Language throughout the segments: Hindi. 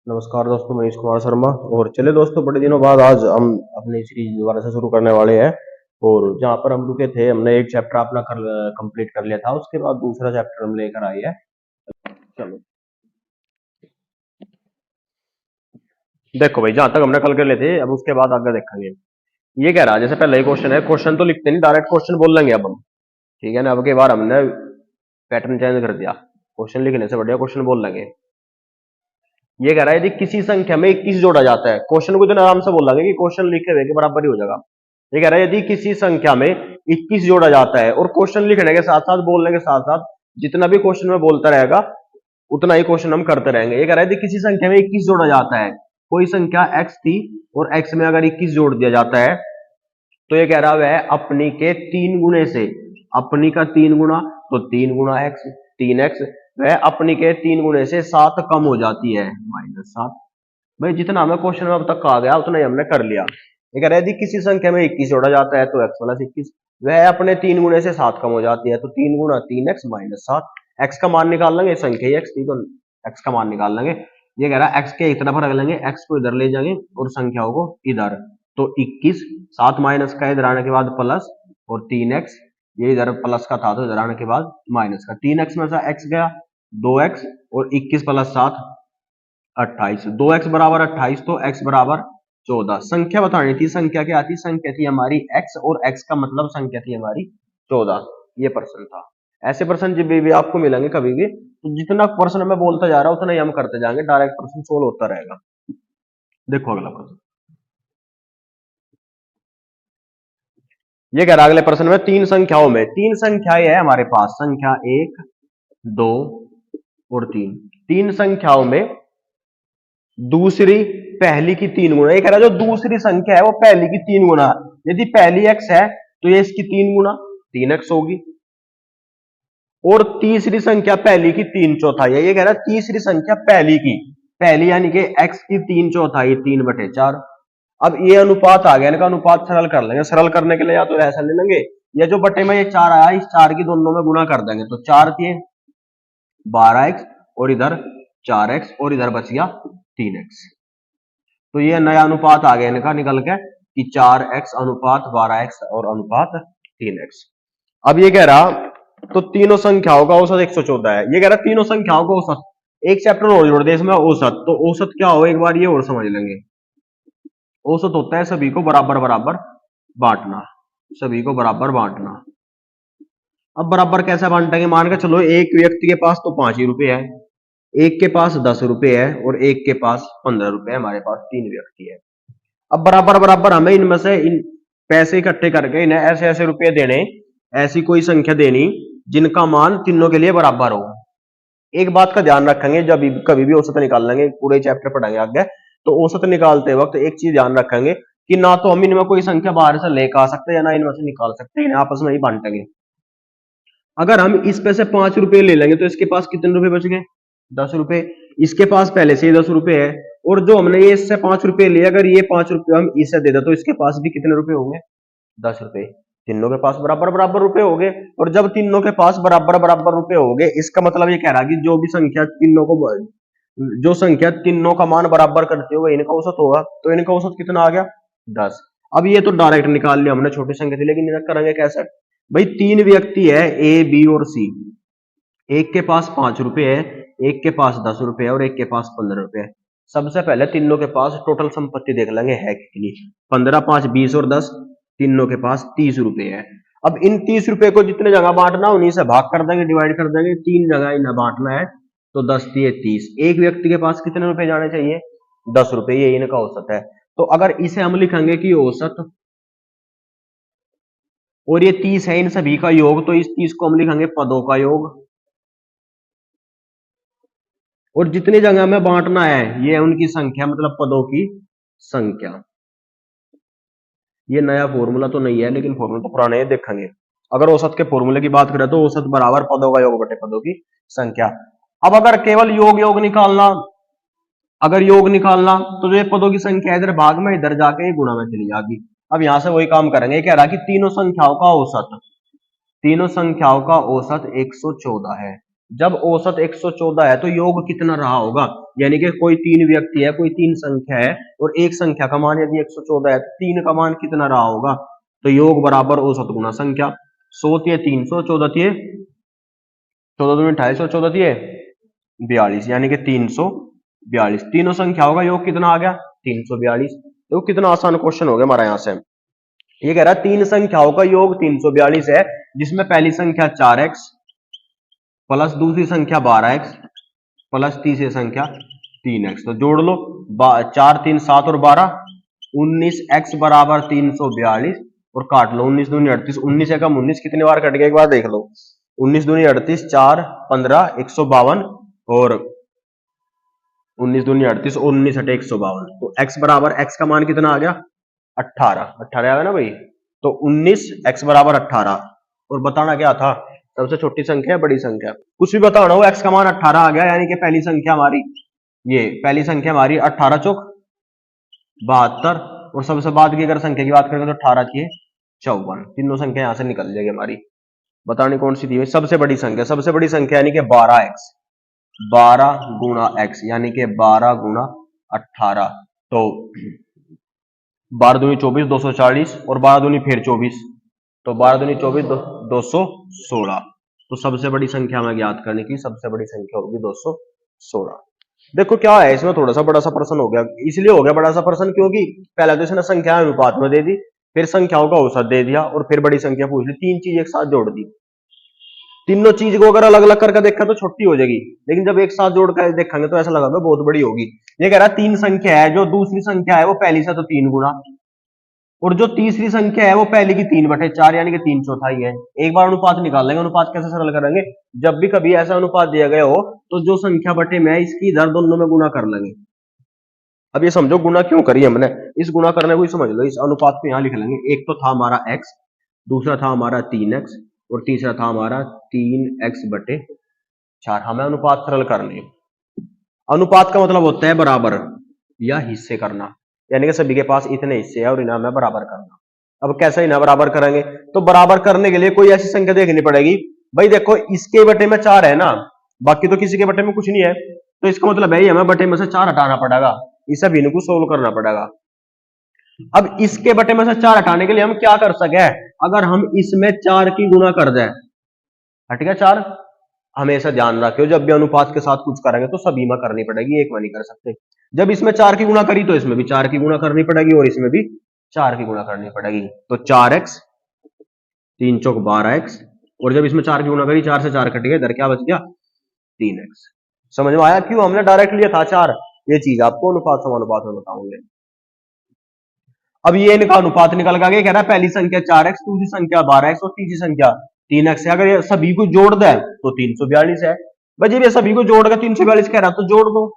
नमस्कार दोस्तों, मनीष कुमार शर्मा। और चले दोस्तों, बड़े दिनों बाद आज हम अपनी सीरीज दोबारा से शुरू करने वाले हैं। और जहां पर हम रुके थे, हमने एक चैप्टर अपना कंप्लीट कर लिया था। उसके बाद दूसरा चैप्टर हम लेकर आए हैं। चलो देखो भाई, जहां तक हमने कल कर लिए थे, अब उसके बाद आगे देखेंगे। ये कह रहा है, जैसे पहले ही क्वेश्चन है, क्वेश्चन तो लिखते नहीं, डायरेक्ट क्वेश्चन बोल लेंगे अब हम। ठीक है ना। अब की बार हमने पैटर्न चेंज कर दिया, क्वेश्चन लिखने से बढ़िया क्वेश्चन बोल लेंगे। ये कह रहा है यदि किसी संख्या में 21 जोड़ा जाता है, क्वेश्चन को इतना आराम से बोल लेंगे कि क्वेश्चन लिखे हुए के बराबर ही हो जाएगा। ये कह रहा है यदि किसी संख्या में 21 जोड़ा जाता है, और क्वेश्चन लिखने के साथ साथ बोलने के साथ साथ जितना भी क्वेश्चन में बोलता रहेगा उतना ही क्वेश्चन हम करते रहेंगे। ये कह रहा है यदि किसी संख्या में 21 जोड़ा जाता है, कोई संख्या x थी और x में अगर 21 जोड़ दिया जाता है, तो ये कह रहा है अपनी के 3 गुणे से, अपनी का 3 गुना तो 3 गुना x, 3x, वह अपनी के 3 गुणे से 7 कम हो जाती है, -7। भाई जितना हमें क्वेश्चन में अब तक कहा गया उतना ही हमने कर लिया। ये कह रहा है यदि किसी संख्या में 21 जोड़ा जाता है तो x प्लस 21, वह अपने 3 गुणे से 7 कम हो जाती है, तो 3 गुना 3x -7। x का मान निकाल लेंगे, संख्या ही x थी तो x का मान निकाल लेंगे। ये कह रहा है x के एक तरफ रख लेंगे, x को इधर ले जाएंगे और संख्याओं को इधर, तो 21, 7 माइनस का इधर आने के बाद प्लस, और 3x, ये इधर प्लस का था तो इधर आने के बाद माइनस का। 3x में से x गया 2x, और 21 प्लस 7 28, 2x बराबर 28, तो x बराबर 14। संख्या बतानी थी, संख्या क्या थी? संख्या थी हमारी x, और x का मतलब संख्या थी हमारी 14। ये प्रश्न था। ऐसे प्रश्न जब भी आपको मिलेंगे कभी भी, तो जितना प्रश्न मैं बोलता जा रहा हूं उतना ही हम करते जाएंगे, डायरेक्ट प्रश्न सोल्व होता रहेगा। देखो अगला प्रश्न। ये कह रहा है अगले प्रश्न में तीन संख्याओं में, तीन संख्याएं है हमारे पास, संख्या 1, 2 और 3। तीन संख्याओं में दूसरी पहली की 3 गुना। ये कह रहा है जो दूसरी संख्या है वो पहली की 3 गुना। यदि पहली x है तो ये इसकी 3 गुना 3x होगी, और तीसरी संख्या पहली की 3 चौथाई है। ये कह रहा है तीसरी संख्या पहली की, पहली यानी कि x की 3 चौथाई 3/4। अब ये अनुपात आ गया, इनका अनुपात सरल कर लेंगे। सरल करने के लिए या तो ऐसा ले लेंगे, या जो बटे में ये 4 आया इस 4 की दोनों में गुना कर देंगे, तो 4 के 12x, और इधर 4x, और इधर बच गया 3x। तो ये नया अनुपात आ गया इनका निकल के कि 4x अनुपात 12x और अनुपात 3x। अब ये कह रहा तो तीनों संख्याओं का औसत 114 है। ये कह रहा तीनों संख्याओं का औसत, एक चैप्टर और जोड़ दे इसमें, औसत। तो औसत क्या हो, एक बार ये और समझ लेंगे। औसत होता है सभी को बराबर बराबर बांटना, सभी को बराबर बांटना। अब बराबर कैसे बांटेंगे? मान के चलो एक व्यक्ति के पास तो 5 ही रुपए है, एक के पास 10 रुपए है, और एक के पास 15 रुपए है। हमारे पास 3 व्यक्ति है। अब बराबर बराबर हमें इनमें से इन पैसे इकट्ठे करके इन्हें ऐसे ऐसे रुपए देने, ऐसी कोई संख्या देनी जिनका मान तीनों के लिए बराबर हो। एक बात का ध्यान रखेंगे, जब कभी भी औसत निकाल लेंगे, पूरे चैप्टर पढ़ेंगे आगे, तो औसत निकालते वक्त एक चीज ध्यान रखेंगे कि ना तो हम इनमें कोई संख्या बाहर से लेकर आ सकते हैं, ना इनमें से निकाल सकते हैं, इन्हें आपस में ही बांटेंगे। अगर हम इस पे से 5 रुपए ले लेंगे तो इसके पास कितने रुपए बच गए? 10 रुपए। इसके पास पहले से ही 10 रुपए है, और जो हमने ये इससे 5 रुपए लिए, अगर ये 5 रुपए हम इसे दे दे तो इसके पास भी कितने रुपए होंगे? 10 रुपए। तीनों के पास बराबर बराबर रुपए हो गए, और जब तीनों के पास बराबर बराबर रुपए हो गए, इसका मतलब ये कह रहा है कि जो भी संख्या तीनों को, जो संख्या तीनों का मान बराबर करती होगा इनका औसत होगा। तो इनका औसत कितना आ गया? 10। अब ये तो डायरेक्ट निकाल लिया हमने छोटी संख्या थी, लेकिन करेंगे कैसे? भाई 3 व्यक्ति है ए, बी और सी। एक के पास 5 रुपए है, एक के पास 10 रुपए है, और एक के पास 15 रुपए है। सबसे पहले तीनों के पास टोटल संपत्ति देख लेंगे है कितनी। 15, 5, 20 और 10, तीनों के पास 30 रुपए है। अब इन 30 रुपए को जितने जगह बांटना उन्हीं से भाग कर देंगे, डिवाइड कर देंगे। 3 जगह इन्हें बांटना है, तो 10 दिए 30। एक व्यक्ति के पास कितने रुपए जाने चाहिए? 10 रुपए। ये इनका औसत है। तो अगर इसे हम लिखेंगे कि औसत, और ये 30 है इन सभी का योग, तो इस 30 को हम लिखेंगे पदों का योग। और जितनी जगह में बांटना है ये उनकी संख्या, मतलब पदों की संख्या। ये नया फॉर्मूला तो नहीं है, लेकिन फॉर्मूला तो पुराने है, देखेंगे। अगर औसत के फॉर्मूले की बात करें तो औसत बराबर पदों का योग बटे पदों की संख्या। अब अगर केवल योग योग निकालना, अगर योग निकालना तो जो ये पदों की संख्या इधर भाग में, इधर जाके गुणा में चली जाएगी। अब यहां से वही काम करेंगे। कह रहा कि तीनों संख्याओं का औसत, तीनों संख्याओं का औसत 114 है। जब औसत 114 है तो योग कितना रहा होगा, यानी कि कोई तीन व्यक्ति है, कोई तीन संख्या है और एक संख्या का मान यदि 114 है तो तीन का मान कितना रहा होगा, तो योग बराबर औसत गुना संख्या। 100 तिये 300, 14 तिये 14 दूनी 250, 14 तिये 42, यानी कि 342। तीनों संख्याओं का योग कितना आ गया, 342। तो कितना आसान क्वेश्चन हो गया हमारा। यहां से ये कह रहा है तीन संख्याओं का योग 342 है, जिसमें पहली संख्या 4x प्लस दूसरी संख्या 12x प्लस तीसरी संख्या 3x। तो जोड़ लो, 4 3 7 और 12 19x बराबर 342 और काट लो 19 दूनी 38, 19 एकम 19 कितनी बार कट गया एक बार देख लो। 19 दूनी 38, 4 15 152 और 19 दूनी 38 और 19 हटे 152। तो x बराबर x का मान कितना आ गया, 18 आ गया ना भाई। तो 19 x बराबर 18 और बताना क्या था, सबसे छोटी संख्या है बड़ी संख्या, कुछ भी बताना हो, x का मान 18 आ गया, यानी कि पहली संख्या हमारी, ये पहली संख्या हमारी 18 चौक 72 और सबसे बाद की अगर संख्या की बात करें तो 18 की 54। तीनों संख्या यहां से निकल जाएगी हमारी। बतानी कौन सी थी, सबसे बड़ी संख्या, सबसे बड़ी संख्या यानी कि 12x, 12 गुना x यानी कि 12 गुना 18। तो 12 दूनी 24 240 और 12 दूनी फिर 24, तो 12 दूनी 24 216। तो सबसे बड़ी संख्या हमें ज्ञात करने की, सबसे बड़ी संख्या होगी 216। देखो क्या है इसमें, थोड़ा सा बड़ा सा प्रश्न हो गया, इसलिए हो गया बड़ा सा प्रश्न क्योंकि पहले तो इसने संख्या अनुपात में दे दी, फिर संख्याओं का औसत दे दिया और फिर बड़ी संख्या पूछ ली, तीन चीज एक साथ जोड़ दी। तीनों चीज को अगर अलग अलग करके देखा तो छोटी हो जाएगी, लेकिन जब एक साथ जोड़ कर देखेंगे तो ऐसा लगेगा बहुत बड़ी होगी। ये कह रहा है तीन संख्या है, जो दूसरी संख्या है वो पहली से तो 3 गुना, और जो तीसरी संख्या है वो पहले की 3/4 यानी कि 3/4 है। एक बार अनुपात निकाल लेंगे, अनुपात कैसे सरल करेंगे, जब भी कभी ऐसा अनुपात दिया गया हो तो जो संख्या बटे में है इसकी इधर दोनों में गुना कर लेंगे। अब ये समझो गुना क्यों करी हमने, इस गुना करने को ही समझ लो, इस अनुपात को यहां लिख लेंगे। एक तो था हमारा x, दूसरा था हमारा 3x और तीसरा था हमारा 3x/4। हमें अनुपात सरल करने, अनुपात का मतलब होता है बराबर या हिस्से करना, यानी कि सभी के पास इतने हिस्से हैं और इन्हें हमें बराबर करना। अब कैसे इन्हें बराबर करेंगे, तो बराबर करने के लिए कोई ऐसी संख्या देखनी पड़ेगी। भाई देखो इसके बटे में 4 है ना, बाकी तो किसी के बटे में कुछ नहीं है, तो इसका मतलब है हमें बटे में से 4 हटाना पड़ेगा, इस सभी को सोल्व करना पड़ेगा। अब इसके बटे में से 4 हटाने के लिए हम क्या कर सके, अगर हम इसमें 4 की गुणा कर दें, हट गया 4। हमेशा ध्यान रखियो जब भी अनुपात के साथ कुछ करेंगे तो सभी में करनी पड़ेगी, एक में नहीं कर सकते। जब इसमें 4 की गुणा करी तो इसमें भी 4 की गुणा करनी पड़ेगी और इसमें भी 4 की गुणा करनी पड़ेगी। तो 4x 3 चौक 12x, और जब इसमें 4 की गुणा करी 4 से 4 कट गया, इधर क्या बच गया 3x। समझ में आया क्यों हमने डायरेक्ट लिया था 4, ये चीज आपको अनुपात समानुपात में बताऊंगे। अब ये इनका अनुपात निकल गया, कह रहा है पहली संख्या 4x, दूसरी संख्या 12x और तीसरी संख्या 3x है। अगर ये सभी को जोड़ दे तो 342 है। भाई जब ये सभी को जोड़ के 342 कह रहा तो जोड़ दो,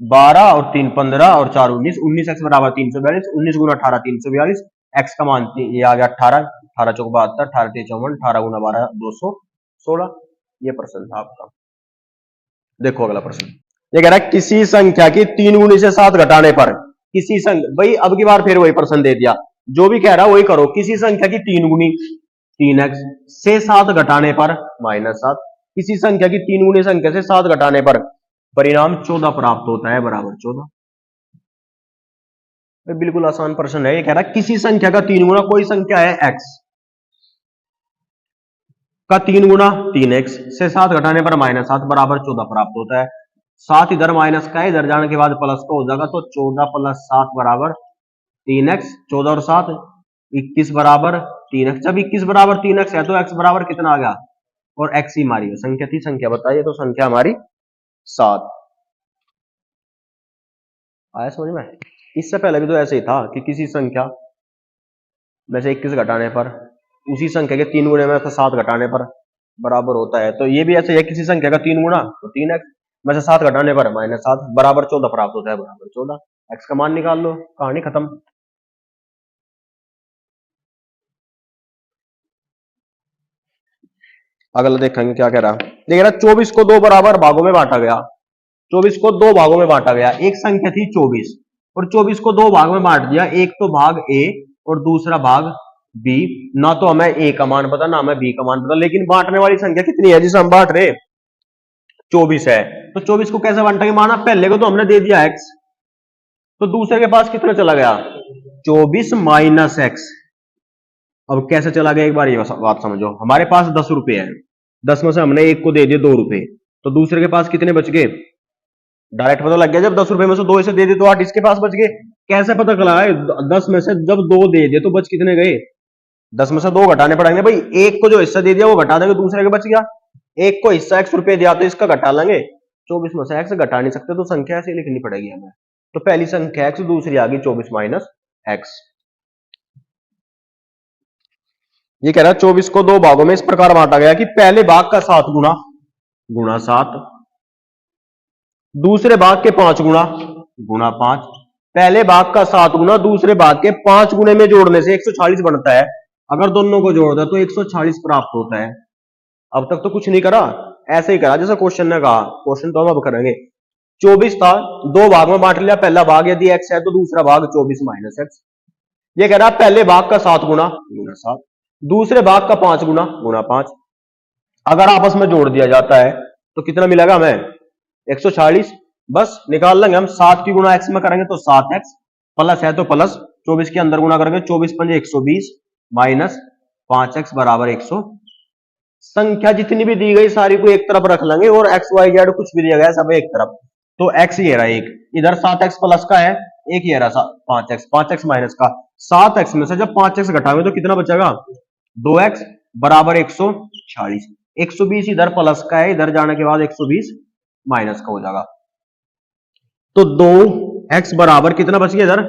12 और 3 15 और 4 19, 19x बराबर 342, 19 गुना 18 342, x का मान ये आ गया 18, 18 चौक 72, 18 3 54, 18 गुना 12 216। ये प्रश्न था आपका। देखो अगला प्रश्न, ये कह रहा है किसी संख्या की 3 गुनी से 7 घटाने पर, किसी संख्या, भाई अब की बार फिर वही प्रश्न दे दिया, जो भी कह रहा है वही करो। किसी संख्या की 3 गुनी 3x से 7 घटाने पर -7, किसी संख्या की 3 गुनी संख्या से 7 घटाने पर परिणाम 14 प्राप्त होता है बराबर 14। बिल्कुल आसान प्रश्न है। ये कह रहा है किसी संख्या का 3 गुना, कोई संख्या है x का 3 गुना 3x से 7 घटाने पर -7 बराबर 14 प्राप्त होता है। 7 इधर माइनस का है, इधर जाने के बाद प्लस का हो जाएगा, तो 14 + 7 बराबर 3x, 14 और 7 21 बराबर 3x। जब 21 बराबर 3x है तो x बराबर कितना आ गया, और x ही हमारी संख्या थी, संख्या बताइए, तो संख्या हमारी 7। आया समझ में। इससे पहले भी तो ऐसे ही था कि किसी संख्या में से 21 घटाने पर उसी संख्या के 3 गुणे में से 7 घटाने पर बराबर होता है। तो ये भी ऐसे है, किसी संख्या का 3 गुना तो 3x में से 7 घटाने पर -7 बराबर 14 प्राप्त होता है बराबर 14। x का मान निकाल लो, कहानी खत्म। अगला देखेंगे क्या कह रहा है। देख रहा 24 को 2 बराबर भागों में बांटा गया, 24 को 2 भागों में बांटा गया। एक संख्या थी 24 और 24 को 2 भाग में बांट दिया, एक तो भाग ए और दूसरा भाग बी, ना तो हमें ए का मान पता ना हमें बी का मान पता, लेकिन बांटने वाली संख्या कितनी है जिसे हम बांट रहे, 24 है। तो 24 को कैसे बांटेंगे, माना पहले को तो हमने दे दिया x, तो दूसरे के पास कितना चला गया 24 माइनस एक्स। अब कैसे चला गया एक बार ये बात समझो, हमारे पास 10 रुपए है, 10 में से हमने एक को दे दिए 2 रुपए, तो दूसरे के पास कितने बच गए, डायरेक्ट पता लग गया, जब 10 रुपए में से 2 इसे दे दिए तो 8 इसके पास बच गए। कैसे पता चला है, 10 में से जब 2 दे दिए तो बच कितने गए, 10 में से 2 घटाने पड़ेंगे भाई, एक को जो हिस्सा दे दिया वो घटा देंगे, दूसरे के बच गया, एक को हिस्सा x रुपए दिया तो इसका घटा लेंगे, 24 में से x घटा नहीं सकते तो संख्या ऐसे लिखनी पड़ेगी हमें। तो पहली संख्या x, दूसरी आ गई 24 माइनस एक्स। ये कह रहा है 24 को 2 भागों में इस प्रकार बांटा गया कि पहले भाग का 7 गुना गुणा 7, दूसरे भाग के 5 गुना गुणा 5, पहले भाग का 7 गुना दूसरे भाग के 5 गुणे में जोड़ने से 140 बनता है, अगर दोनों को जोड़ दे तो 140 प्राप्त होता है। अब तक तो कुछ नहीं करा, ऐसे ही करा जैसे क्वेश्चन ने कहा, क्वेश्चन तो हम अब करेंगे। 24 था, 2 भाग में बांट लिया, पहला भाग यदि x है तो दूसरा भाग 24 माइनस एक्स। ये कह रहा है पहले भाग का 7 गुना गुणा 7, दूसरे भाग का 5 गुना गुणा 5, अगर आपस में जोड़ दिया जाता है तो कितना मिलेगा हमें 140। बस निकाल लेंगे हम, 7 की गुणा x में करेंगे तो 7x, प्लस है तो प्लस, 24 के अंदर गुणा करेंगे 24 पंजे 120 माइनस 5x बराबर 100। संख्या जितनी भी दी गई सारी को एक तरफ रख लेंगे और एक्स वाई जेड कुछ भी दिया गया सब एक तरफ, तो x ये रहा एक, इधर 7x प्लस का है, एक ये रहा 5x, 5x माइनस का, 7x में से जब 5x घटाएंगे तो कितना बचेगा 2x बराबर 140, 120 इधर प्लस का है, इधर जाने के बाद 120 माइनस का हो जाएगा, तो 2x बराबर कितना बच गया इधर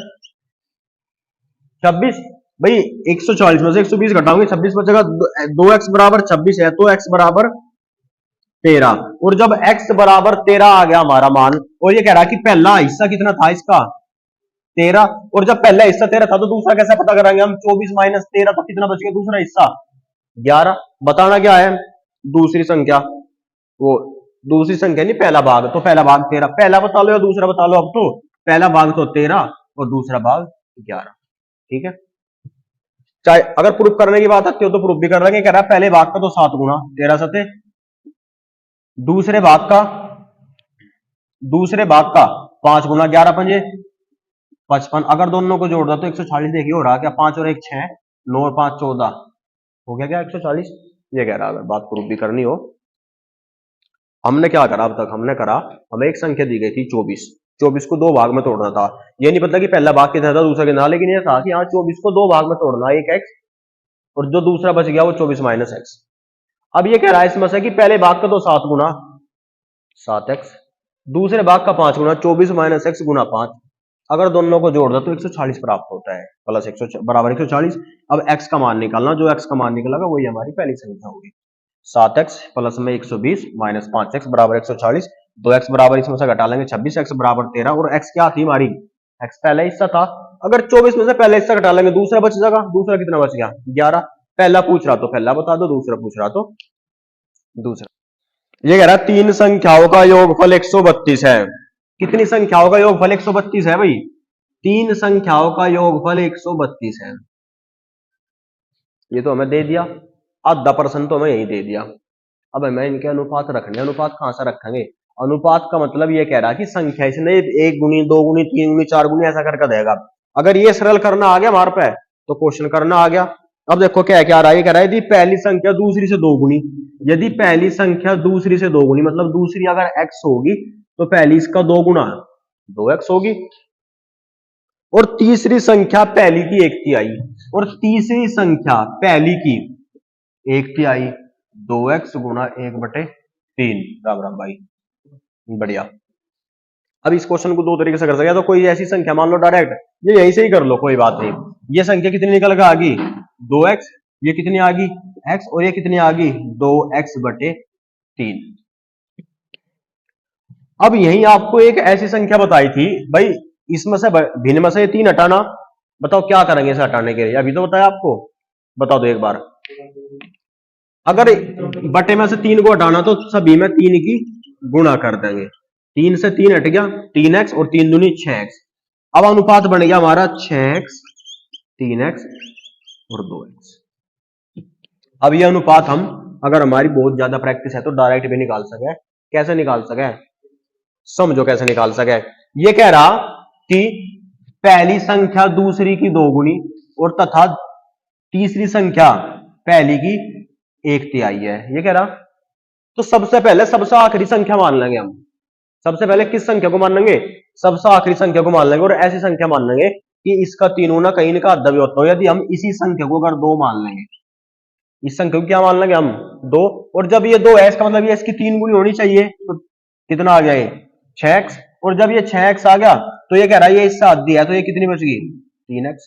26। भाई 140 में से 120 घटाओगे 26 बचेगा, 2x बराबर 26 है तो x बराबर 13, और जब x बराबर 13 आ गया हमारा मान, और ये कह रहा कि पहला हिस्सा कितना था इसका 13, और जब पहला हिस्सा 13 था तो दूसरा कैसे पता करेंगे हम, 24 माइनस 13, तो कितना बच गया दूसरा हिस्सा 11। बताना क्या है दूसरी संख्या, वो दूसरी संख्या नहीं पहला भाग, तो पहला भाग 13, पहला बता लो या दूसरा बता लो, अब तो पहला भाग तो 13 और दूसरा भाग 11, ठीक है। चाहे अगर प्रूफ करने की बात आती हो तो प्रूफ भी कर लेंगे, कह रहा है पहले भाग का तो 7 गुना 13 सते, दूसरे भाग का 5 गुना 11 पंजे 55, अगर दोनों को जोड़ दो तो 140, देखिए हो रहा क्या, 5 और 1 6, 9 और 5 14, हो गया क्या 140। ये कह रहा अगर बात प्रूफ भी करनी हो, हमने क्या करा अब तक, हमने करा हमें एक संख्या दी गई थी 24, 24 को 2 भाग में तोड़ना था, ये नहीं पता कि पहला भाग कितना था दूसरा कितना, लेकिन ये था कि हाँ 24 को 2 भाग में तोड़ना, एक x और जो दूसरा बच गया वो 24 माइनस एक्स। अब ये कह रहा है इसमें से कि पहले भाग का तो 7 गुना 7x, दूसरे भाग का 5 गुना 24 माइनस एक्स गुना 5, अगर दोनों को जोड़ दो तो 140 प्राप्त होता है, प्लस 100 बराबर 140। अब x का मान निकालना, जो x का मान निकलेगा वही हमारी पहली संख्या होगी, 7x प्लस में 120 माइनस 5x बराबर 140, 2x बराबर इसमें से घटा लेंगे 26, x बराबर 13, और x क्या थी हमारी, x पहला हिस्सा था, अगर 24 में से पहला हिस्सा घटा लेंगे दूसरा बच जाएगा, दूसरा कितना बच गया 11, पहला पूछ रहा तो पहला बता दो, दूसरा पूछ रहा तो दूसरा। ये कह रहा है 3 संख्याओं का योगफल 132 है, कितनी संख्याओं का योगफल 132 है भाई, 3 संख्याओं का योगफल 132 है, ये तो हमें दे दिया, 10% तो हमें यही दे दिया। अब हमें इनके अनुपात रखने, अनुपात कहां से रखेंगे, अनुपात का मतलब ये कह रहा कि संख्या इसने 1 गुनी 2 गुनी 3 गुनी 4 गुनी ऐसा करके देगा, अगर ये सरल करना आ गया हमारे पे तो क्वेश्चन करना आ गया। अब देखो क्या क्या आ रहा है, ये कह रहा है यदि पहली संख्या दूसरी से 2 गुनी, यदि पहली संख्या दूसरी से 2 गुनी मतलब दूसरी अगर x होगी तो पहली इसका 2 गुना 2x होगी, और तीसरी संख्या पहली की 1/3, और तीसरी संख्या पहली की 1/3, 2x गुना 1/3 राम राम भाई, बढ़िया। अब इस क्वेश्चन को 2 तरीके से कर सकते हैं, तो कोई ऐसी संख्या मान लो डायरेक्ट, ये यहीं से ही कर लो कोई बात नहीं, ये संख्या कितनी निकल कर आ गई 2x, ये कितनी आ गई x, और ये कितनी आ गई 2x/3। अब यहीं आपको एक ऐसी संख्या बताई थी भाई, इसमें से भिन्न में से 3 हटाना, बताओ क्या करेंगे इसे हटाने के लिए, अभी तो बताया आपको, बता दो एक बार। अगर बटे में से 3 को हटाना तो सभी में 3 की गुणा कर देंगे, 3 से 3 हट गया 3x, और 3 दूनी 6x, अब अनुपात बन गया हमारा 6x 3x और 2x। अब ये अनुपात हम अगर हमारी बहुत ज्यादा प्रैक्टिस है तो डायरेक्ट भी निकाल सके। कैसे निकाल सके, समझो कैसे निकाल सके। ये कह रहा कि पहली संख्या दूसरी की दोगुनी और तथा तीसरी संख्या पहली की एक तिहाई है, ये कह रहा। तो सबसे पहले सबसे आखिरी संख्या मान लेंगे हम। सबसे पहले किस संख्या को मान लेंगे, सबसे आखिरी संख्या को मान लेंगे और ऐसी संख्या मान लेंगे कि इसका 3 गुना कहीं इनका आधा भी होता हो। यदि हम इसी संख्या को अगर 2 मान लेंगे, इस संख्या को क्या मान लेंगे हम 2, और जब ये 2 है इसका मतलब ये इसकी 3 गुनी होनी चाहिए। तो कितना आ गया ये 6x, और जब ये 6x आ गया तो ये कह रहा है ये इससे आधी है तो ये कितनी बच गई 3x।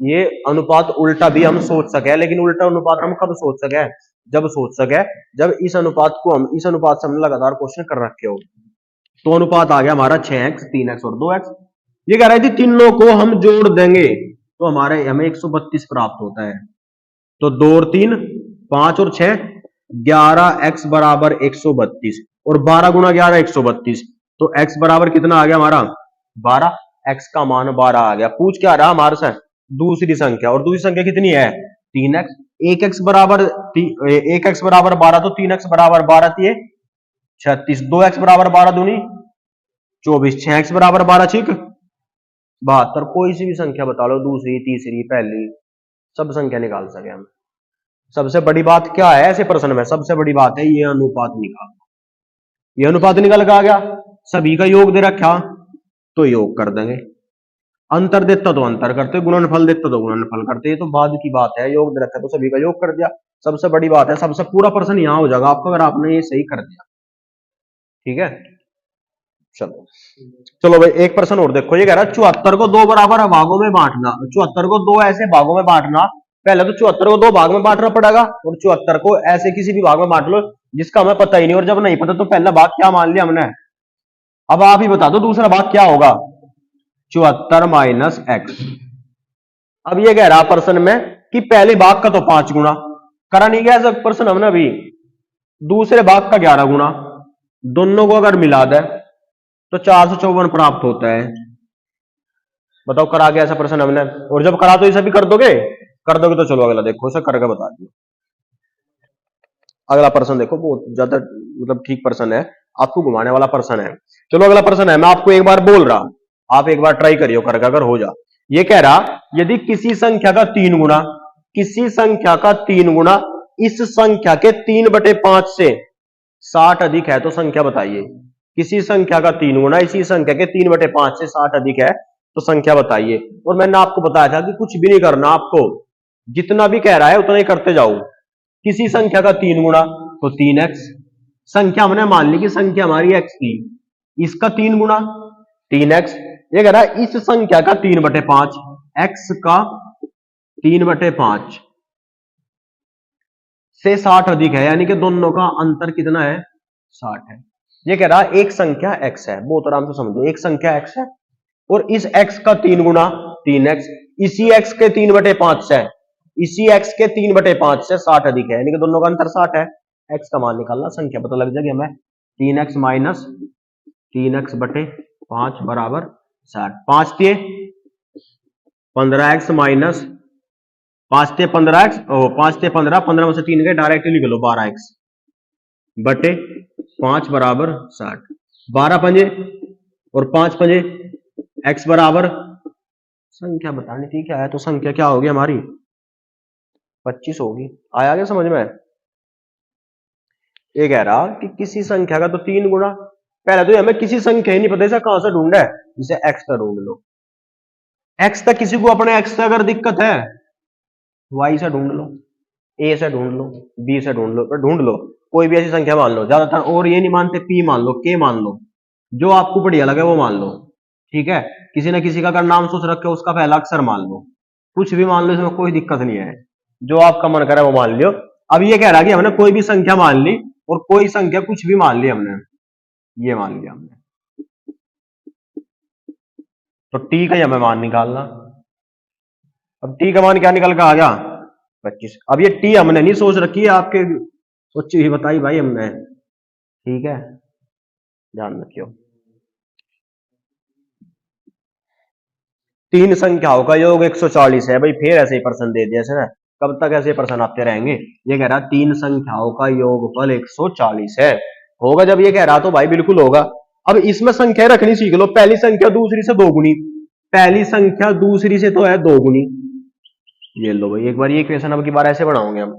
ये अनुपात उल्टा भी हम सोच सके, लेकिन उल्टा अनुपात हम कब सोच सके, जब सोच सके जब इस अनुपात को हम इस अनुपात से हमने लगातार क्वेश्चन कर रखे हो। तो अनुपात आ गया हमारा 6x 3x और 2x। ये कह रहा है कि तीनों को हम जोड़ देंगे तो हमारे हमें 132 प्राप्त होता है। तो 2 और 3 5 और 6 11x बराबर 132 और 12 गुना 11 132। तो x बराबर कितना आ गया हमारा 12, x का मान 12 आ गया। पूछ क्या रहा हमारे से दूसरी संख्या, और दूसरी संख्या कितनी है 3x। 1x बराबर 12 तो 3x बराबर 12 थी 36, 2x बराबर 12 दूनी 24, 6x बराबर 12 ठीक 72। कोई सी भी संख्या बता लो, दूसरी तीसरी पहली, सब संख्या निकाल सके हम। सबसे बड़ी बात क्या है ऐसे प्रश्न में, सबसे बड़ी बात है ये अनुपात निकाल। ये अनुपात निकल के आ गया, सभी का योग दे रखा तो योग कर देंगे, अंतर देता तो अंतर करते, गुणनफल देता तो गुणनफल करते। ये तो बाद की बात है, योग दे रखा तो सभी का योग कर दिया। सबसे बड़ी बात है, सबसे पूरा प्रश्न यहां हो जाएगा आपका अगर आपने ये सही कर दिया। ठीक है, चलो चलो भाई एक प्रश्न और देखो। ये कह रहा है 74 को 2 बराबर भागों में बांटना। 74 को 2 ऐसे भागों में बांटना, पहले तो 74 को 2 भाग में बांटना पड़ेगा और 74 को ऐसे किसी भी भाग में बांट लो जिसका हमें पता ही नहीं, और जब नहीं पता तो पहला भाग क्या मान लिया हमने। अब आप ही बता दो दूसरा भाग क्या होगा 74 माइनस एक्स। अब ये कह रहा प्रश्न में कि पहले भाग का तो 5 गुना करा नहीं गया प्रश्न हमने अभी, दूसरे भाग का 11 गुना, दोनों को अगर मिला दे तो 454 प्राप्त होता है। बताओ करा गया ऐसा प्रश्न हमने, और जब करा तो इसे भी कर दोगे तो चलो अगला देखो, इसे करके बता दियो। अगला प्रश्न देखो, बहुत ज्यादा मतलब ठीक प्रश्न है, आपको घुमाने वाला प्रश्न है। चलो अगला प्रश्न है, मैं आपको एक बार बोल रहा, आप एक बार ट्राई करियो करके अगर हो जा। ये कह रहा यदि किसी संख्या का 3 गुना, किसी संख्या का 3 गुना इस संख्या के 3/5 से 60 अधिक है तो संख्या बताइए। किसी संख्या का 3 गुना इसी संख्या के 3/5 से 60 अधिक है तो संख्या बताइए। और मैंने आपको बताया था कि कुछ भी नहीं करना, आपको जितना भी कह रहा है उतना ही करते जाओ। किसी संख्या का 3 गुना तो 3x, संख्या हमने मान ली कि संख्या हमारी x की, इसका 3 गुना 3x। ये कह रहा है इस संख्या का 3/5, x का 3/5 से 60 अधिक है, यानी कि दोनों का अंतर कितना है 60 है। ये कह रहा है एक संख्या x है, बहुत आराम से समझो, एक संख्या x है और इस x का 3 गुना 3x, इसी x के 3/5 से, इसी x के 3/5 से 60 अधिक है, यानी कि दोनों का अंतर 60 है। x का मान निकालना, संख्या पता लग जाएगी हमें। 3x माइनस 3x/5 बराबर 60। 5 थे 15x माइनस 5 थे 15x, 5 थे 15, 15 में से 3 गए डायरेक्ट लिख लो 12x बटे 5 बराबर 60। 12 पंजे और 5 पंजे x बराबर, संख्या बतानी थी क्या है, तो संख्या क्या होगी हमारी 25 होगी। आया क्या समझ में। ये कह रहा कि किसी संख्या का तो 3 गुना, पहले तो हमें किसी संख्या ही नहीं पता इसे कहां से ढूंढे, इसे x का ढूंढ लो। x तक किसी को अपने x से अगर दिक्कत है y से ढूंढ लो, a से ढूंढ लो, b से ढूंढ लो, तो ढूंढ लो कोई भी ऐसी संख्या मान लो, ज्यादातर और ये नहीं मानते, p मान लो, k मान लो, जो आपको बढ़िया लगे वो मान लो। ठीक है, किसी ना किसी का अगर नाम सोच रखे उसका पहला अक्षर मान लो, कुछ भी मान लो, इसमें कोई दिक्कत नहीं है, जो आपका मन करे वो मान लियो। अब ये कह रहा कि हमने कोई भी संख्या मान ली और कोई संख्या कुछ भी मान ली हमने, ये मान लिया हमने, तो टी का ही हमें मान निकालना। अब टी का मान क्या निकल कर आ गया 25। अब ये टी हमने नहीं सोच रखी है, आपके सोची हुई बताई भाई हमने। ठीक है, ध्यान रखियो। तीन संख्याओं का योग 140 है भाई, फिर ऐसे ही प्रश्न दे दिया ना, कब तक ऐसे प्रश्न आते रहेंगे। ये कह रहा तीन संख्याओं का योगफल 140 है, होगा जब ये कह रहा तो भाई बिल्कुल होगा। अब इसमें संख्या रखनी सीख लो, पहली संख्या दूसरी से दोगुनी, पहली संख्या दूसरी से तो है दोगुनी। ये लो भाई एक बार ये क्वेश्चन अब की बार ऐसे बनाओगे हम,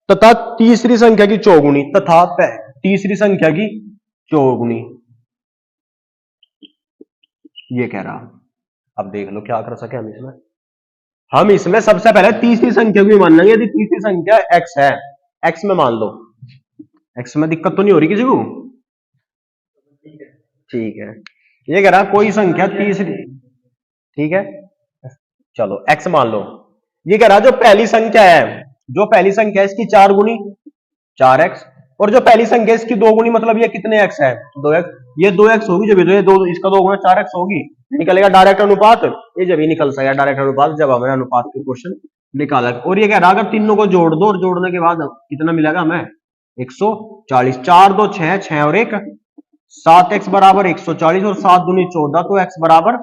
तथा तीसरी संख्या की चौगुनी, तथा तीसरी संख्या की चौगुनी, ये कह रहा। अब देख लो क्या कर सके हम इसमें सबसे पहले तीसरी संख्या को मान लेंगे। यदि तीसरी संख्या x है, x में मान लो, x में दिक्कत तो नहीं हो रही किसी को, ठीक है। ये कह रहा कोई संख्या तीसरी, ठीक है चलो x मान लो। ये कह रहा जो पहली संख्या है, जो पहली संख्या है इसकी 4 गुनी 4x, और जो पहली संख्या इसकी 2 गुनी, मतलब ये कितने x है 2x, ये 2x होगी जब ये दो, इसका 2 गुना 4x होगी, निकलेगा डायरेक्ट अनुपात। ये जब ही निकल सकेगा डायरेक्ट अनुपात जब हमने अनुपात के क्वेश्चन निकाला। और ये कह रहा अगर तीनों को जोड़ दो और जोड़ने के बाद कितना मिलेगा हमें 140, 4 2 6, 6 और 1 7x बराबर 140 और 7 दूनी 14, तो x बराबर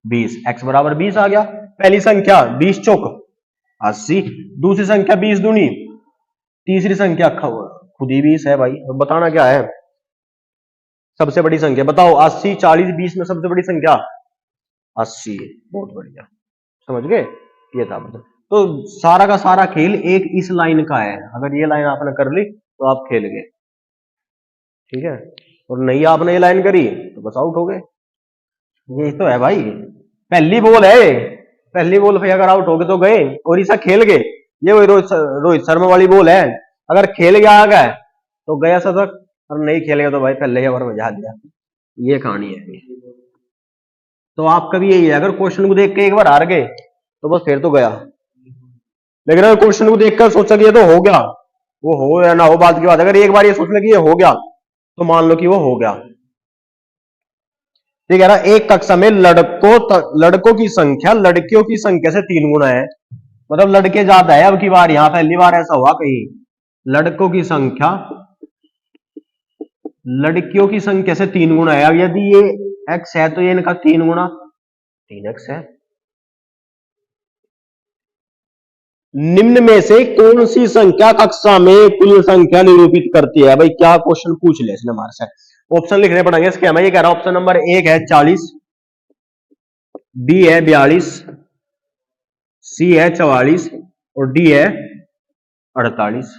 20, x बराबर 20 आ गया। पहली संख्या 20 चौक 80, दूसरी संख्या 20 दूनी, तीसरी संख्या खुद ही 20 है भाई। अब बताना क्या है, सबसे बड़ी संख्या बताओ, 80 40 20 में सबसे बड़ी संख्या 80, बहुत बढ़िया, समझ गए। ये था मतलब, तो सारा का सारा खेल एक इस लाइन का है, अगर ये लाइन आपने कर ली तो आप खेल गए, ठीक है, और नहीं आपने ये लाइन करी तो बस आउट हो गए। यही तो है भाई, पहली बॉल है, पहली बॉल पे अगर आउट हो गए तो गए, और इसा खेल गए। ये वही रोहित शर्मा वाली बॉल है, अगर खेल गया आ गया तो गया शतक, और नहीं खेलेगा तो भाई पहले ही ओवर में जा दिया। ये कहानी है। तो आपका भी यही है, अगर क्वेश्चन को देख के एक बार हार गए तो बस फिर तो गया, लेकिन अगर क्वेश्चन को देखकर सोचा कि ये तो हो गया, वो हो या ना हो बात की बात, अगर एक बार ये सोच ले कि ये हो गया तो मान लो कि वो हो गया। ठीक है ना, एक कक्षा में लड़कों की संख्या लड़कियों की संख्या से 3 गुना है, मतलब लड़के ज्यादा है अब की बार, यहां पहली बार ऐसा हुआ कहीं, लड़कों की संख्या लड़कियों की संख्या से 3 गुना है। अब यदि ये x है तो ये इनका 3 गुना 3x है। निम्न में से कौन सी संख्या कक्षा में कुल संख्या निरूपित करती है? भाई क्या क्वेश्चन पूछ लिया इसने हमारे से, ऑप्शन लिखने पड़ेंगे इसके। मैं ये कह रहा हूं ऑप्शन नंबर 1 है 40, बी है 42, सी है 44 और डी है 48।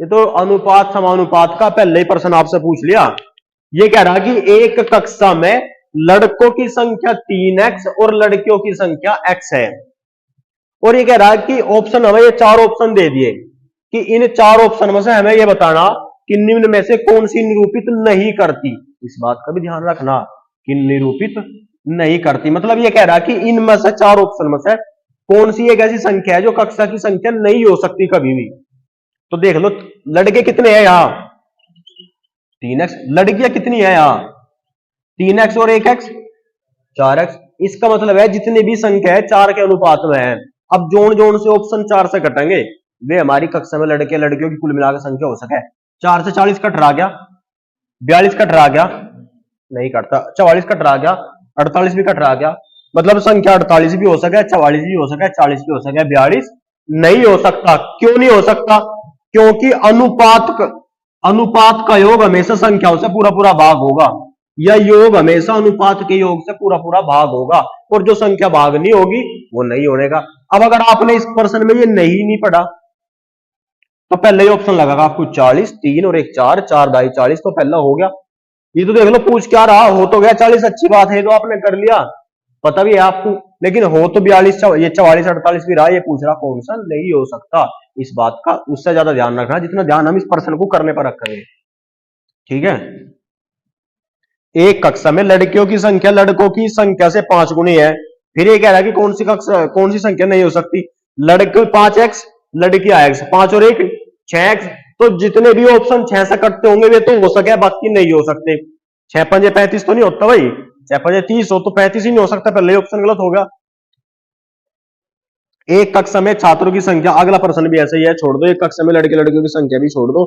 ये तो अनुपात समानुपात का पहले ही प्रश्न आपसे पूछ लिया। ये कह रहा कि एक कक्षा में लड़कों की संख्या 3x और लड़कियों की संख्या x है, और ये कह रहा है कि ऑप्शन हमें ये 4 ऑप्शन दे दिए कि इन 4 ऑप्शन में से हमें ये बताना कि निम्न में से कौन सी निरूपित नहीं करती। इस बात का भी ध्यान रखना कि निरूपित नहीं करती, मतलब ये कह रहा है कि इनमें से 4 ऑप्शन में से कौन सी एक ऐसी संख्या है जो कक्षा की संख्या नहीं हो सकती कभी भी। तो देख लो, लड़के कितने हैं यहां 3x, लड़कियां कितनी है यहां 3x और 1x 4x, इसका मतलब है जितनी भी संख्या है 4 के अनुपात में है। अब जोड़ जोड़ से ऑप्शन 4 से कटेंगे, वे हमारी कक्षा में लड़के लड़कियों की कुल मिलाकर संख्या हो सके। 4 से 40 कट रहा गया, 42 कट रहा गया, नहीं कटता, 44 कट रहा गया, 48 भी कट रहा गया, मतलब संख्या 48 भी हो सके, 44 भी हो सके, 40 भी हो सके, 42 नहीं हो सकता। क्यों नहीं हो सकता? क्योंकि अनुपात का योग हमेशा संख्याओं से पूरा पूरा भाग होगा, या योग हमेशा अनुपात के योग से पूरा पूरा भाग होगा, और जो संख्या भाग नहीं होगी वो नहीं होने का। अब अगर आपने इस प्रश्न में ये नहीं पढ़ा तो पहले ही ऑप्शन लगेगा आपको 40, 3 और 1 4, 4 दाई 40, तो पहला हो गया। ये तो देख लो पूछ क्या रहा, हो तो गया 40, अच्छी बात है, तो आपने कर लिया, पता भी है आपको, लेकिन हो तो 42 ये 44 48 भी रहा, ये पूछ रहा कौन सा नहीं हो सकता। इस बात का उससे ज्यादा ध्यान रखना जितना ध्यान हम इस प्रश्न को करने पर रखेंगे, ठीक है। एक कक्षा में लड़कियों की संख्या लड़कों की संख्या से 5 गुनी है, फिर ये कह रहा है कि कौन सी संख्या नहीं हो सकती, लड़के 5x लड़कियां x, 5 और 1 6x, तो जितने भी ऑप्शन 6 से कटते होंगे वे तो हो सके, बाकी नहीं हो सकते। 6 पंजे 35 तो नहीं होता भाई, 6 पंजे 30 हो तो 35 ही नहीं हो सकता, पहले ऑप्शन गलत होगा। एक कक्षा में छात्रों की संख्या, अगला प्रश्न भी ऐसा ही है, छोड़ दो, एक कक्षा में लड़के लड़कियों की संख्या भी छोड़ दो।